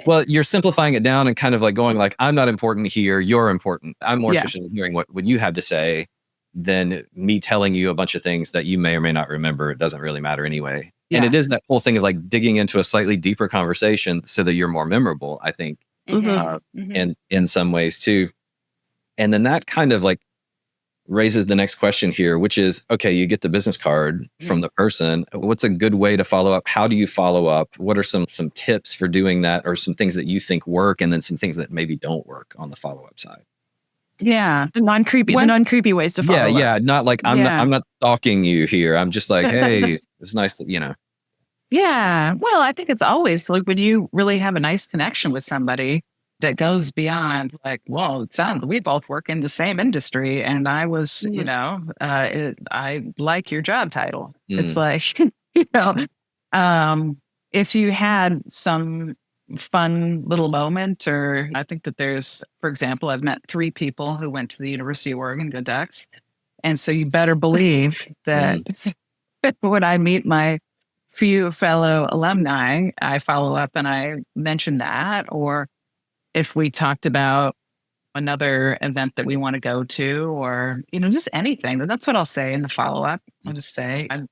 Well, you're simplifying it down and kind of like going like, I'm not important here. You're important. I'm more interested in hearing what you have to say than me telling you a bunch of things that you may or may not remember. It doesn't really matter anyway. Yeah. And it is that whole thing of like digging into a slightly deeper conversation so that you're more memorable, I think, in some ways too. And then that kind of like raises the next question here, which is, okay, you get the business card from the person. What's a good way to follow up? How do you follow up? What are some tips for doing that, or some things that you think work, and then some things that maybe don't work on the follow-up side? Yeah. The non-creepy ways to follow up. Yeah. Not like I'm not stalking you here. I'm just like, hey, it's nice that, Yeah. Well, I think it's always like when you really have a nice connection with somebody that goes beyond like, well, it sounds we both work in the same industry, and I was, I like your job title. It's like, if you had some fun little moment, or I think that there's, for example, I've met 3 people who went to the University of Oregon, go Ducks. And so you better believe that when I meet my few fellow alumni, I follow up and I mention that. Or if we talked about another event that we want to go to, or, just anything, that's what I'll say in the follow up. I'll just say, I'm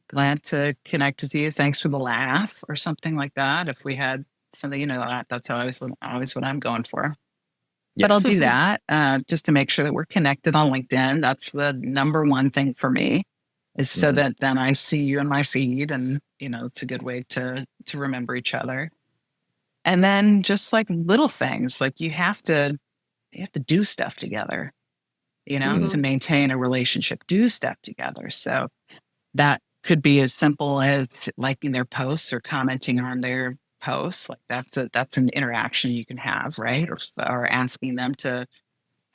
glad to connect with you. Thanks for the laugh or something like that. If we had something, that's always what I'm going for. But I'll do that just to make sure that we're connected on LinkedIn. That's the number one thing for me, is so that then I see you in my feed, and it's a good way to remember each other. And then just like little things, like you have to do stuff together, to maintain a relationship. Do stuff together. So that could be as simple as liking their posts or commenting on their posts. Like that's an interaction you can have, right? Or asking them to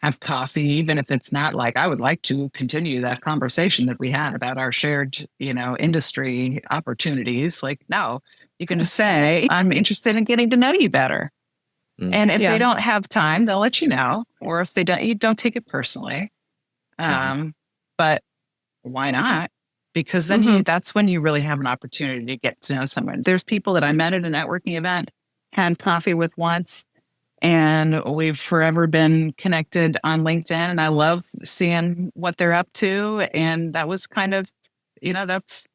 have coffee, even if it's not like, I would like to continue that conversation that we had about our shared, industry opportunities. Like, no, you can just say, I'm interested in getting to know you better. And if they don't have time, they'll let you know. Or if they don't, you don't take it personally. But why not? Because then that's when you really have an opportunity to get to know someone. There's people that I met at a networking event, had coffee with once, and we've forever been connected on LinkedIn. And I love seeing what they're up to. And that was kind of, that's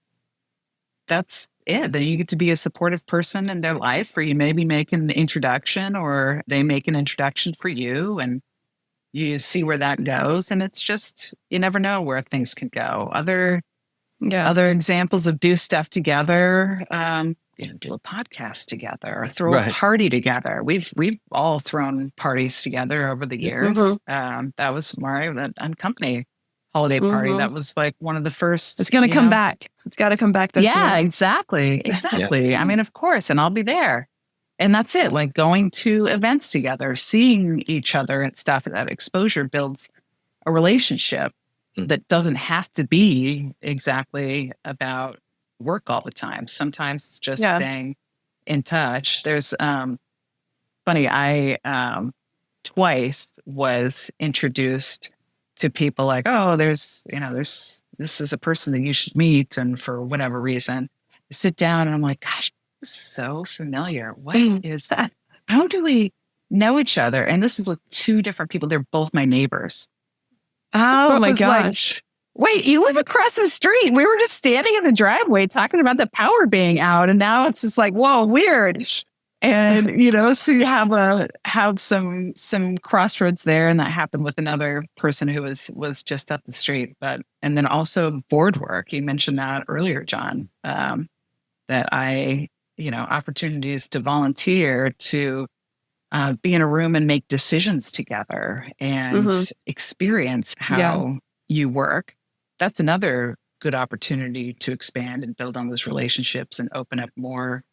it. Then you get to be a supportive person in their life, or you maybe make an introduction, or they make an introduction for you, and you see where that goes. And it's just, you never know where things can go. Other examples of do stuff together, do a podcast together, or throw a party together. We've all thrown parties together over the years. That was Maari, an company holiday party. That was like one of the first. It's going to come back. It's got to come back this year. Yeah, exactly. I mean, of course, and I'll be there. And that's it. Like going to events together, seeing each other and stuff. That exposure builds a relationship that doesn't have to be exactly about work all the time. Sometimes it's just staying in touch. There's funny, I twice was introduced to people like, oh, there's this is a person that you should meet, and for whatever reason, I sit down and I'm like, gosh, this is so familiar. What is that? How do we know each other? And this is with 2 different people. They're both my neighbors. Oh my gosh. Like, wait, you live across the street. We were just standing in the driveway talking about the power being out. And now it's just like, whoa, weird. And, so you have some crossroads there. And that happened with another person who was just up the street. And then also board work. You mentioned that earlier, John, that opportunities to volunteer, to be in a room and make decisions together and experience how you work. That's another good opportunity to expand and build on those relationships and open up more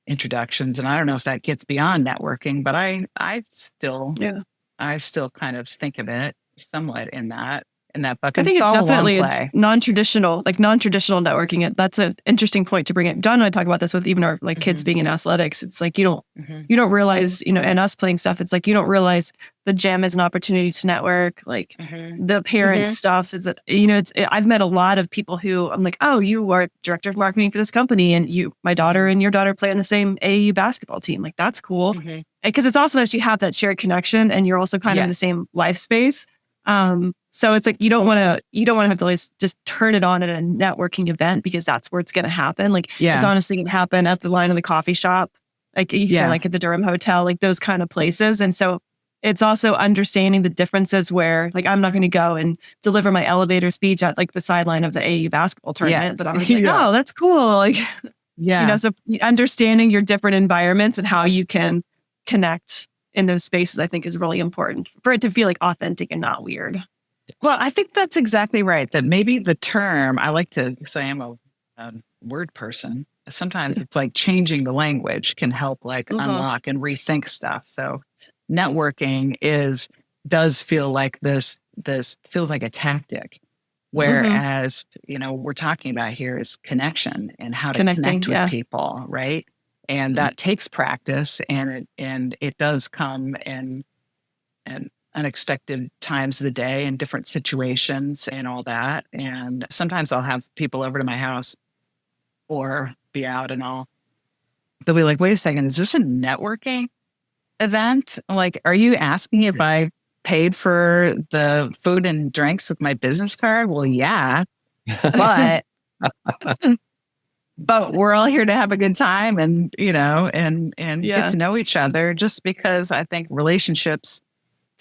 introductions. And I don't know if that gets beyond networking, but I still kind of think of it somewhat in that bucket. I think it's definitely non-traditional networking. That's an interesting point to bring it. John and I talk about this with even our kids being in athletics. It's like you don't realize, and us playing stuff, it's like you don't realize the gym is an opportunity to network. Like the parent stuff is that, I've met a lot of people who I'm like, oh, you are director of marketing for this company, and my daughter and your daughter play on the same AAU basketball team. Like, that's cool. Because it's also that you have that shared connection, and you're also kind of in the same life space. So it's like you don't want to have to just turn it on at a networking event, because that's where it's going to happen. Like it's honestly going to happen at the line of the coffee shop, like you said, like at the Durham Hotel, like those kind of places. And so it's also understanding the differences where, like, I'm not going to go and deliver my elevator speech at like the sideline of the AAU basketball tournament, but I'm like, oh, that's cool. Like, so understanding your different environments and how you can connect in those spaces, I think, is really important for it to feel like authentic and not weird. Well, I think that's exactly right. That maybe the term, I like to say I'm a word person. sometimes it's like changing the language can help like unlock and rethink stuff. So networking does feel like this feels like a tactic. Whereas, we're talking about here is connection and how to connect with people, right? And that takes practice, and it does come in unexpected times of the day and different situations and all that. And sometimes I'll have people over to my house or be out, and they'll be like, "Wait a second, is this a networking event? Like, are you asking if I paid for the food and drinks with my business card?" Well, yeah, but we're all here to have a good time and get to know each other, just because I think relationships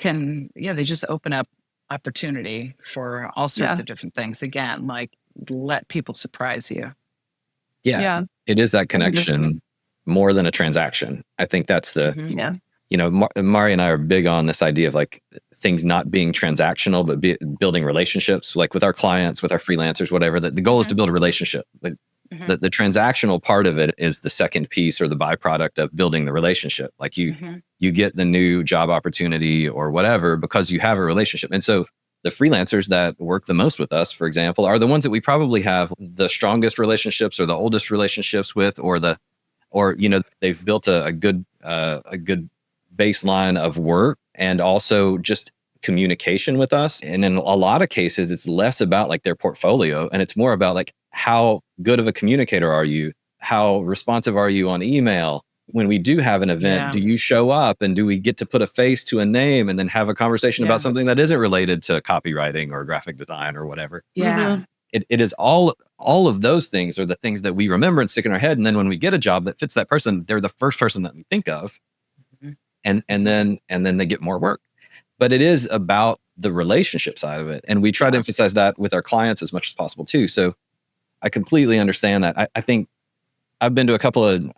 they just open up opportunity for all sorts of different things. Again, like, let people surprise you. Yeah. It is that connection more than a transaction. I think that's the, Maari and I are big on this idea of like things not being transactional, but building relationships, like with our clients, with our freelancers, whatever. The goal is to build a relationship. Like, the transactional part of it is the second piece or the byproduct of building the relationship. Like you get the new job opportunity or whatever because you have a relationship. And so the freelancers that work the most with us, for example, are the ones that we probably have the strongest relationships or the oldest relationships with, or they've built a good baseline of work and also just communication with us. And in a lot of cases, it's less about like their portfolio, and it's more about like, how good of a communicator are you? How responsive are you on email? When we do have an event, do you show up, and do we get to put a face to a name and then have a conversation about something that isn't related to copywriting or graphic design or whatever? Yeah. It is all of those things are the things that we remember and stick in our head. And then when we get a job that fits that person, they're the first person that we think of. And then they get more work. But it is about the relationship side of it. And we try to emphasize that with our clients as much as possible too. So I completely understand that. I think I've been to a couple of,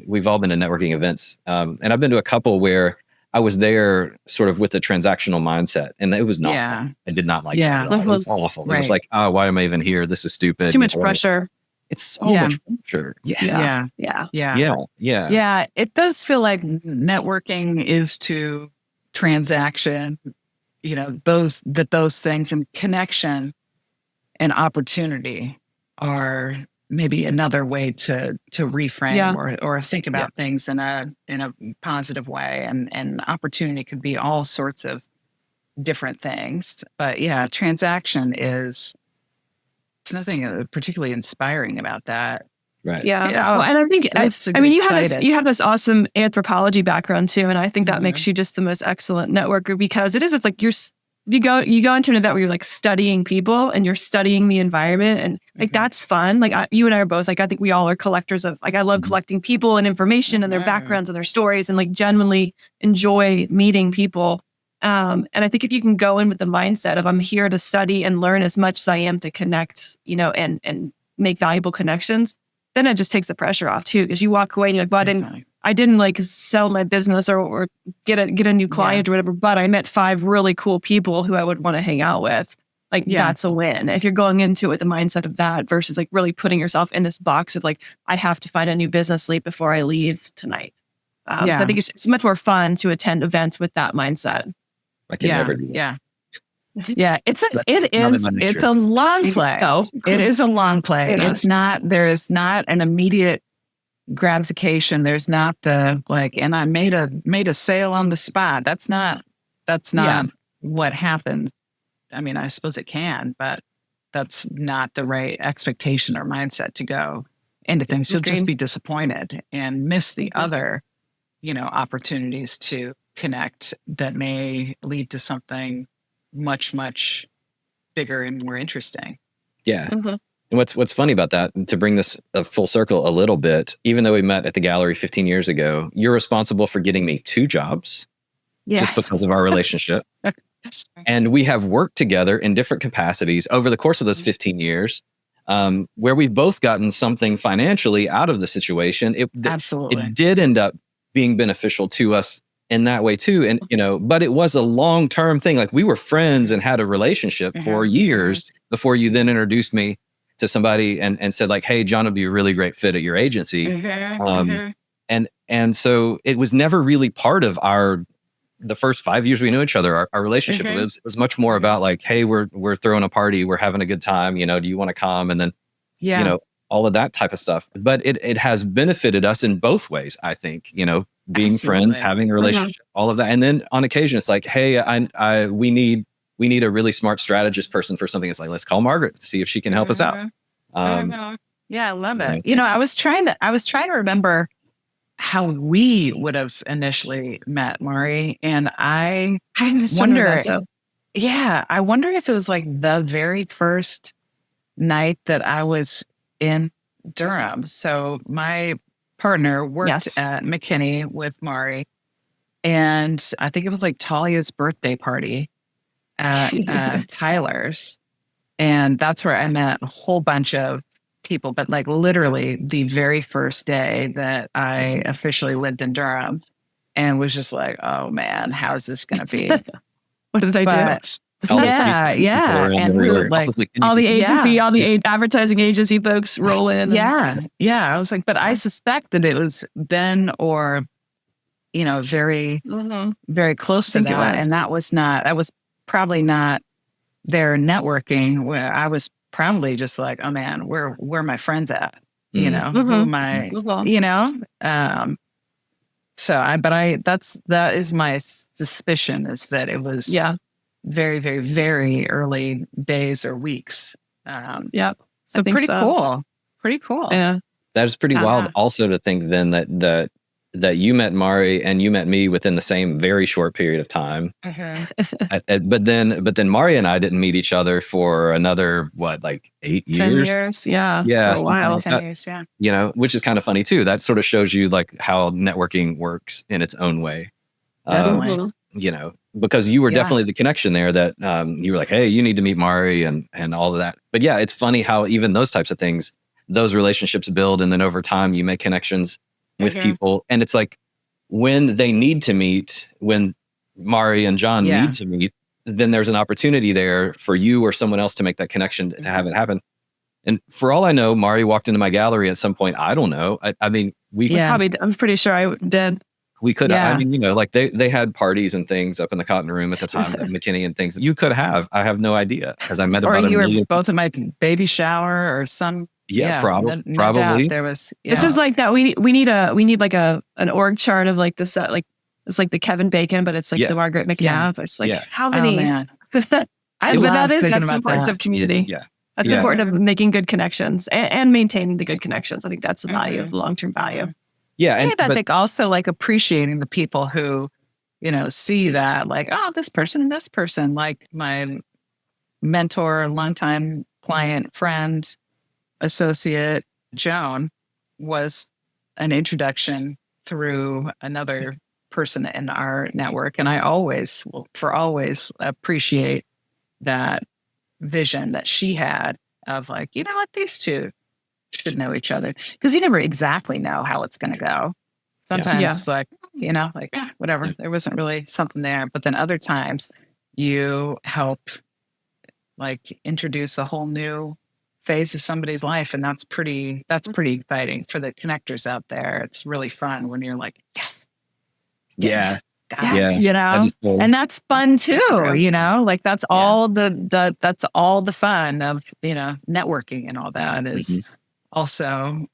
we've all been to networking events. And I've been to a couple where I was there sort of with the transactional mindset, and it was not fun. I did not like that at all. It was awful. It was like, oh, why am I even here? This is stupid. It's too much pressure. It's so much pressure. Yeah. It does feel like networking is to transaction, those things, and connection and opportunity are maybe another way to reframe or think about things in a positive way. And opportunity could be all sorts of different things. But transaction it's nothing particularly inspiring about that. Right. Yeah. Well, and I think you have this awesome anthropology background too, and I think that makes you just the most excellent networker, because it's like you go into an event where you're like studying people and you're studying the environment, and like that's fun. Like you and I are both like, I think we all are collectors of, like, I love collecting people and information and their backgrounds and their stories, and like genuinely enjoy meeting people. And I think if you can go in with the mindset of, I'm here to study and learn as much as I am to connect, and make valuable connections, then it just takes the pressure off too, because you walk away and you're like, well, I didn't like sell my business or get a new client or whatever, but I met 5 really cool people who I would want to hang out with. Like that's a win. If you're going into it with the mindset of that versus like really putting yourself in this box of like, I have to find a new business lead before I leave tonight. So I think it's much more fun to attend events with that mindset. I can never do that. Yeah, it's a long play. It is a long play. There is not an immediate gratification. There's not the like, and I made a sale on the spot. That's not what happens. I mean, I suppose it can, but that's not the right expectation or mindset to go into things. You'll just be disappointed and miss the other, opportunities to connect that may lead to something much, much bigger and more interesting. Yeah. And what's funny about that, to bring this full circle a little bit, even though we met at the gallery 15 years ago, you're responsible for getting me 2 jobs just because of our relationship. And we have worked together in different capacities over the course of those 15 years, where we've both gotten something financially out of the situation. Absolutely. It did end up being beneficial to us in that way too. And, but it was a long-term thing. Like, we were friends and had a relationship for years before you then introduced me to somebody and said like, hey, John would be a really great fit at your agency. And so it was never really part of the first 5 years we knew each other, our relationship. It was much more about like, hey, we're throwing a party, we're having a good time, do you want to come? And then, all of that type of stuff. But it has benefited us in both ways, I think, being friends, having a relationship, all of that. And then on occasion it's like, hey, we need a really smart strategist person for something. It's like, let's call Margaret to see if she can help us out. Yeah, I love it. I was trying to remember how we would have initially met, Maari, and I wonder. I wonder if it was like the very first night that I was in Durham. So my partner worked at McKinney with Maari, and I think it was like Talia's birthday party at Tyler's, and that's where I met a whole bunch of people. But like literally the very first day that I officially lived in Durham, and was just like, oh man, how's this gonna be? What did I do? And we were like all the agency, all the advertising agency folks roll in. I was like, but I suspect that it was Ben or, very, very close to that. And that was probably not their networking, where I was probably just like, oh man, where are my friends at? Who am I, that is my suspicion, is that it was very, very, very early days or weeks. So pretty cool. Pretty cool. Yeah. That is pretty wild also to think then that you met Maari and you met me within the same very short period of time. But then Maari and I didn't meet each other for another, 8 years? 10 years. Yeah. For a while. 10 years. Yeah. Which is kind of funny too. That sort of shows you like how networking works in its own way. Definitely. Because you were definitely the connection there that you were like, hey, you need to meet Maari and all of that. But yeah, it's funny how even those types of things, those relationships build. And then over time you make connections with people. And it's like when they need to meet, when Maari and John need to meet, then there's an opportunity there for you or someone else to make that connection to have it happen. And for all I know, Maari walked into my gallery at some point. I don't know. I mean, I'm pretty sure I did. We could, I mean, like they had parties and things up in the Cotton Room at the time at McKinney and things. You could have. I have no idea, because I met about a million. Or you were both at my baby shower or some. Probably. Doubt there was. This is like that. We need like an org chart of like this. Like it's like the Kevin Bacon, but it's like the Margaret McNab. It's like how many? Oh, man. That's important of community. Yeah. That's important of making good connections and maintaining the good connections. I think that's the value of the long-term value. Yeah. And I think also like appreciating the people who, see that like, oh, this person, like my mentor, longtime client, friend, associate, Joan, was an introduction through another person in our network. And I always appreciate that vision that she had of like, what, these two should know each other, because you never exactly know how it's going to go. Sometimes it's like, whatever. There wasn't really something there. But then other times you help like introduce a whole new phase of somebody's life. And that's pretty exciting for the connectors out there. It's really fun when you're like, yes. Yeah. And that's fun too, like that's all that's all the fun of, networking and all that is also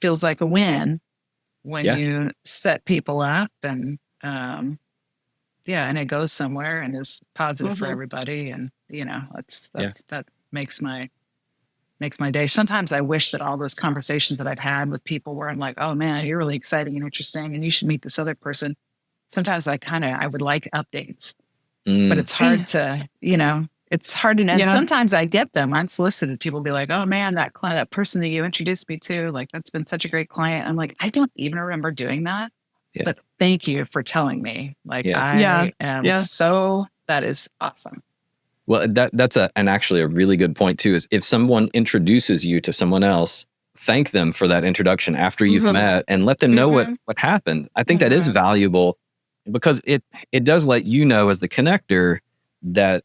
feels like a win when you set people up and and it goes somewhere and is positive for everybody. And, that makes my day. Sometimes I wish that all those conversations that I've had with people where I'm like, oh man, you're really exciting and interesting and you should meet this other person. Sometimes I would like updates, but it's hard to, it's hard to know. And sometimes I get them unsolicited. People be like, oh man, that person that you introduced me to, like, that's been such a great client. I'm like, I don't even remember doing that, but thank you for telling me. Like, I am so, that is awesome. Well, that's actually a really good point too, is if someone introduces you to someone else, thank them for that introduction after you've met and let them know what happened. I think that is valuable, because it does let you know as the connector that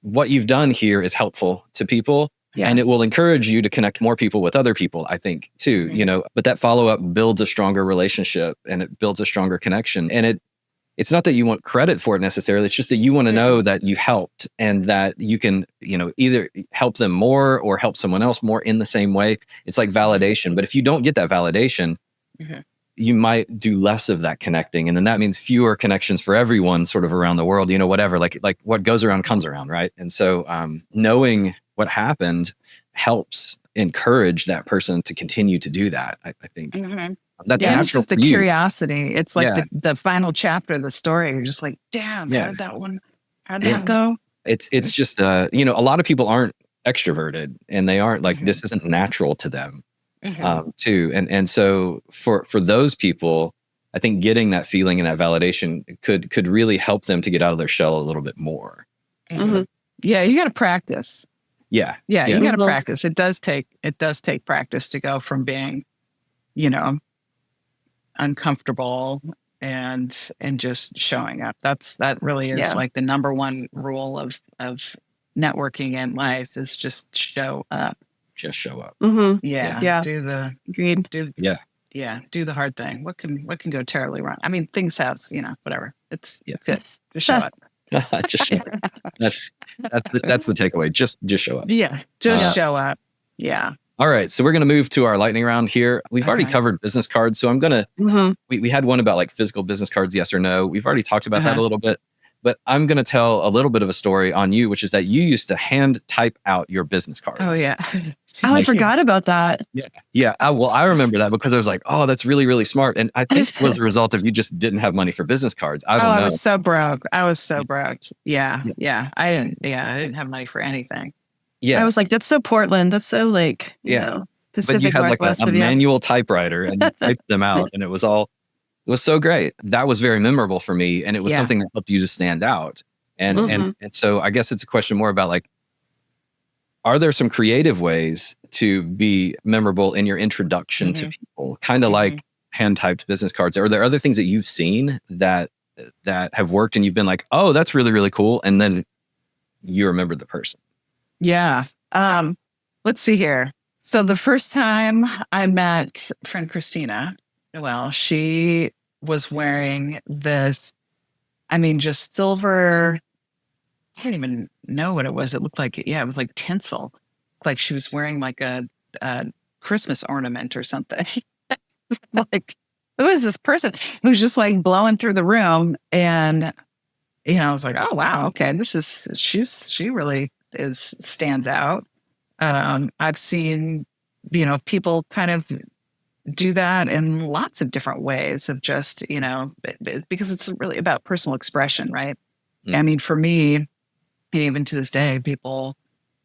what you've done here is helpful to people. Yeah. And it will encourage you to connect more people with other people, I think, too, but that follow-up builds a stronger relationship and it builds a stronger connection. And it's not that you want credit for it necessarily. It's just that you want to know that you helped and that you can, either help them more or help someone else more in the same way. It's like validation. But if you don't get that validation, you might do less of that connecting. And then that means fewer connections for everyone sort of around the world, whatever, like what goes around comes around. Right. And so knowing what happened helps encourage that person to continue to do that. I think that's it's natural just the for you. curiosity. It's like the final chapter of the story. You're just like, damn, how'd that go? It's just, a lot of people aren't extroverted and they aren't like, this isn't natural to them too. And so for those people, I think getting that feeling and that validation could really help them to get out of their shell a little bit more. Yeah. You got to practice. Yeah. You got to practice. It does take practice to go from being, uncomfortable and just showing up. That really is like the number one rule of networking in life is just show up. Just show up. Yeah. Agreed. Do the hard thing. What can go terribly wrong? I mean, things have, whatever. It's good. Just show up. Just show up. That's the takeaway. Just show up. Yeah. Just show up. Yeah. All right. So we're going to move to our lightning round here. We've already covered business cards. So I'm going to, we had one about like physical business cards, yes or no. We've already talked about that a little bit, but I'm going to tell a little bit of a story on you, which is that you used to hand type out your business cards. Oh yeah. I forgot about that. Yeah. I remember that because I was like, oh, that's really, really smart. And I think it was a result of you just didn't have money for business cards. I don't know. I was so broke. Yeah. I didn't have money for anything. Yeah. I was like, that's so Portland. That's so like, Pacific but you had Northwest like a manual typewriter and you typed them out and it was so great. That was very memorable for me. And it was something that helped you to stand out. And so I guess it's a question more about like, are there some creative ways to be memorable in your introduction to people? Kind of like hand typed business cards. Are there other things that you've seen that have worked and you've been like, oh, that's really, really cool. And then you remembered the person. Yeah. Let's see here. So the first time I met friend Christina Noel, she was wearing this, just silver. I didn't even know what it was. It looked like, it was like tinsel. Like she was wearing like a Christmas ornament or something. Like, who is this person? Who was just like blowing through the room. And, I was like, oh, wow. Okay. She really stands out. I've seen, people kind of do that in lots of different ways of just, because it's really about personal expression, right? For me, even to this day, people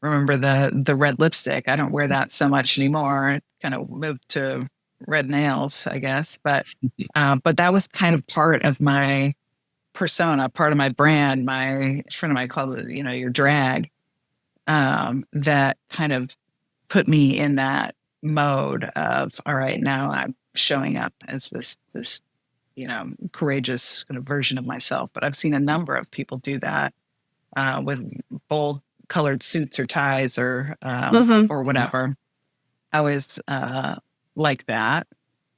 remember the red lipstick. I don't wear that so much anymore. It kind of moved to red nails, I guess. But that was kind of part of my persona, part of my brand. My friend of mine called it, your drag. That kind of put me in that mode of, all right, now I'm showing up as this courageous kind of version of myself. But I've seen a number of people do that with bold colored suits or ties or whatever. I always like that.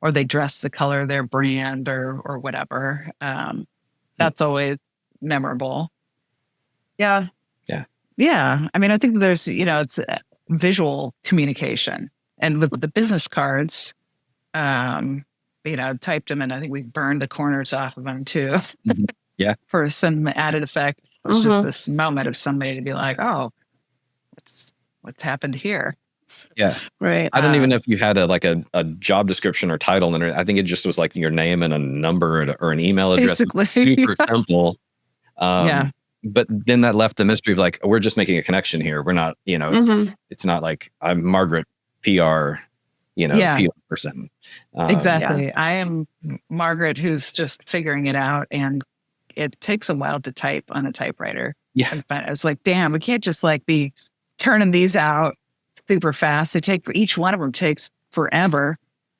Or they dress the color of their brand or whatever. That's always memorable. Yeah. Yeah. I think there's, it's visual communication. And with the business cards, typed them and I think we burned the corners off of them too. Yeah. For some added effect. It's just this moment of somebody to be like, oh, what's happened here? Yeah. Right. I don't even know if you had a job description or title. And I think it just was like your name and a number or an email address. Basically. Super simple. But then that left the mystery of like, we're just making a connection here. We're not, it's not like I'm Margaret PR, PR person. Exactly. Yeah. I am Margaret who's just figuring it out. And it takes a while to type on a typewriter. Yeah. I was like, damn, we can't just like be turning these out super fast. Each one of them takes forever.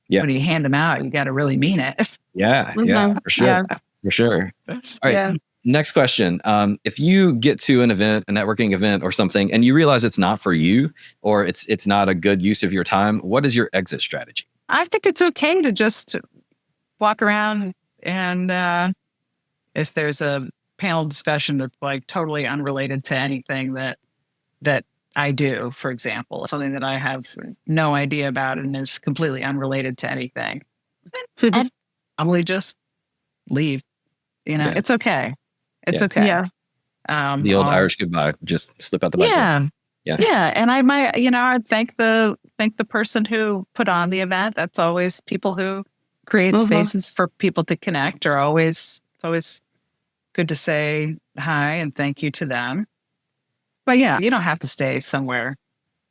Yeah. When you hand them out, you got to really mean it. Yeah. Yeah. For sure. Yeah. For sure. All right. Yeah. Next question. If you get to an event, a networking event or something, and you realize it's not for you, or it's not a good use of your time, what is your exit strategy? I think it's okay to just walk around and if there's a panel discussion that's like totally unrelated to anything that I do, for example, something that I have no idea about and is completely unrelated to anything, I'll probably just leave. Yeah. It's okay. It's Yeah. okay. Yeah. The old Irish goodbye, just slip out the back door. Yeah. Yeah. Yeah. And I might, I'd thank the person who put on the event. That's always people who create spaces for people to connect are always, it's always good to say hi and thank you to them. But yeah, you don't have to stay somewhere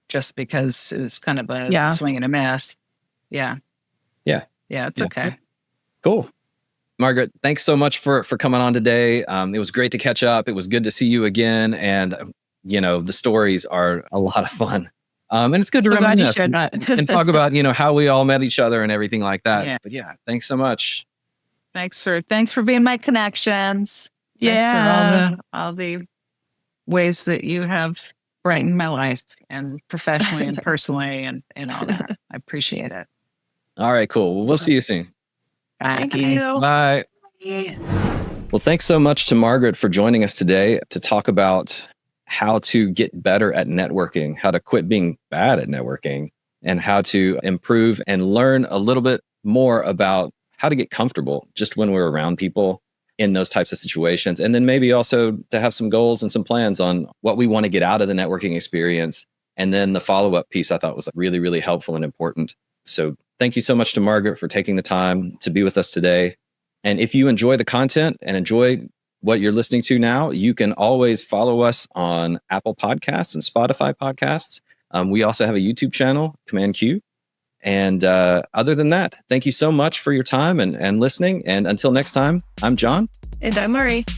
just because it's kind of a swing and a miss. Yeah. Yeah. Yeah. It's Yeah. okay. Cool. Margaret, thanks so much for coming on today. It was great to catch up. It was good to see you again. And, the stories are a lot of fun. And it's good to glad you reminisce shared that. and talk about, how we all met each other and everything like that. Yeah. But yeah, thanks so much. Thanks for being my connections. Yeah. Thanks for all the ways that you have brightened my life and professionally and personally and all that. I appreciate it. All right, cool. Well, we'll see you soon. Bye. Thank you. Bye. Well, thanks so much to Margaret for joining us today to talk about how to get better at networking, how to quit being bad at networking, and how to improve and learn a little bit more about how to get comfortable just when we're around people in those types of situations. And then maybe also to have some goals and some plans on what we want to get out of the networking experience. And then the follow-up piece I thought was really, really helpful and important. So thank you so much to Margaret for taking the time to be with us today. And if you enjoy the content and enjoy what you're listening to now, you can always follow us on Apple Podcasts and Spotify Podcasts. We also have a YouTube channel, Command Q. And other than that, thank you so much for your time and listening. And until next time, I'm John. And I'm Maari.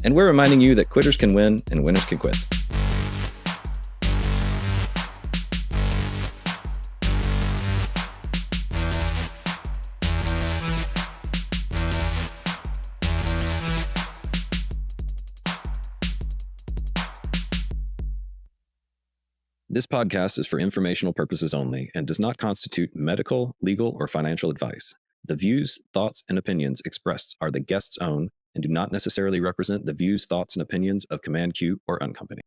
And we're reminding you that quitters can win and winners can quit. This podcast is for informational purposes only and does not constitute medical, legal, or financial advice. The views, thoughts, and opinions expressed are the guest's own and do not necessarily represent the views, thoughts, and opinions of Command Q or Uncompany.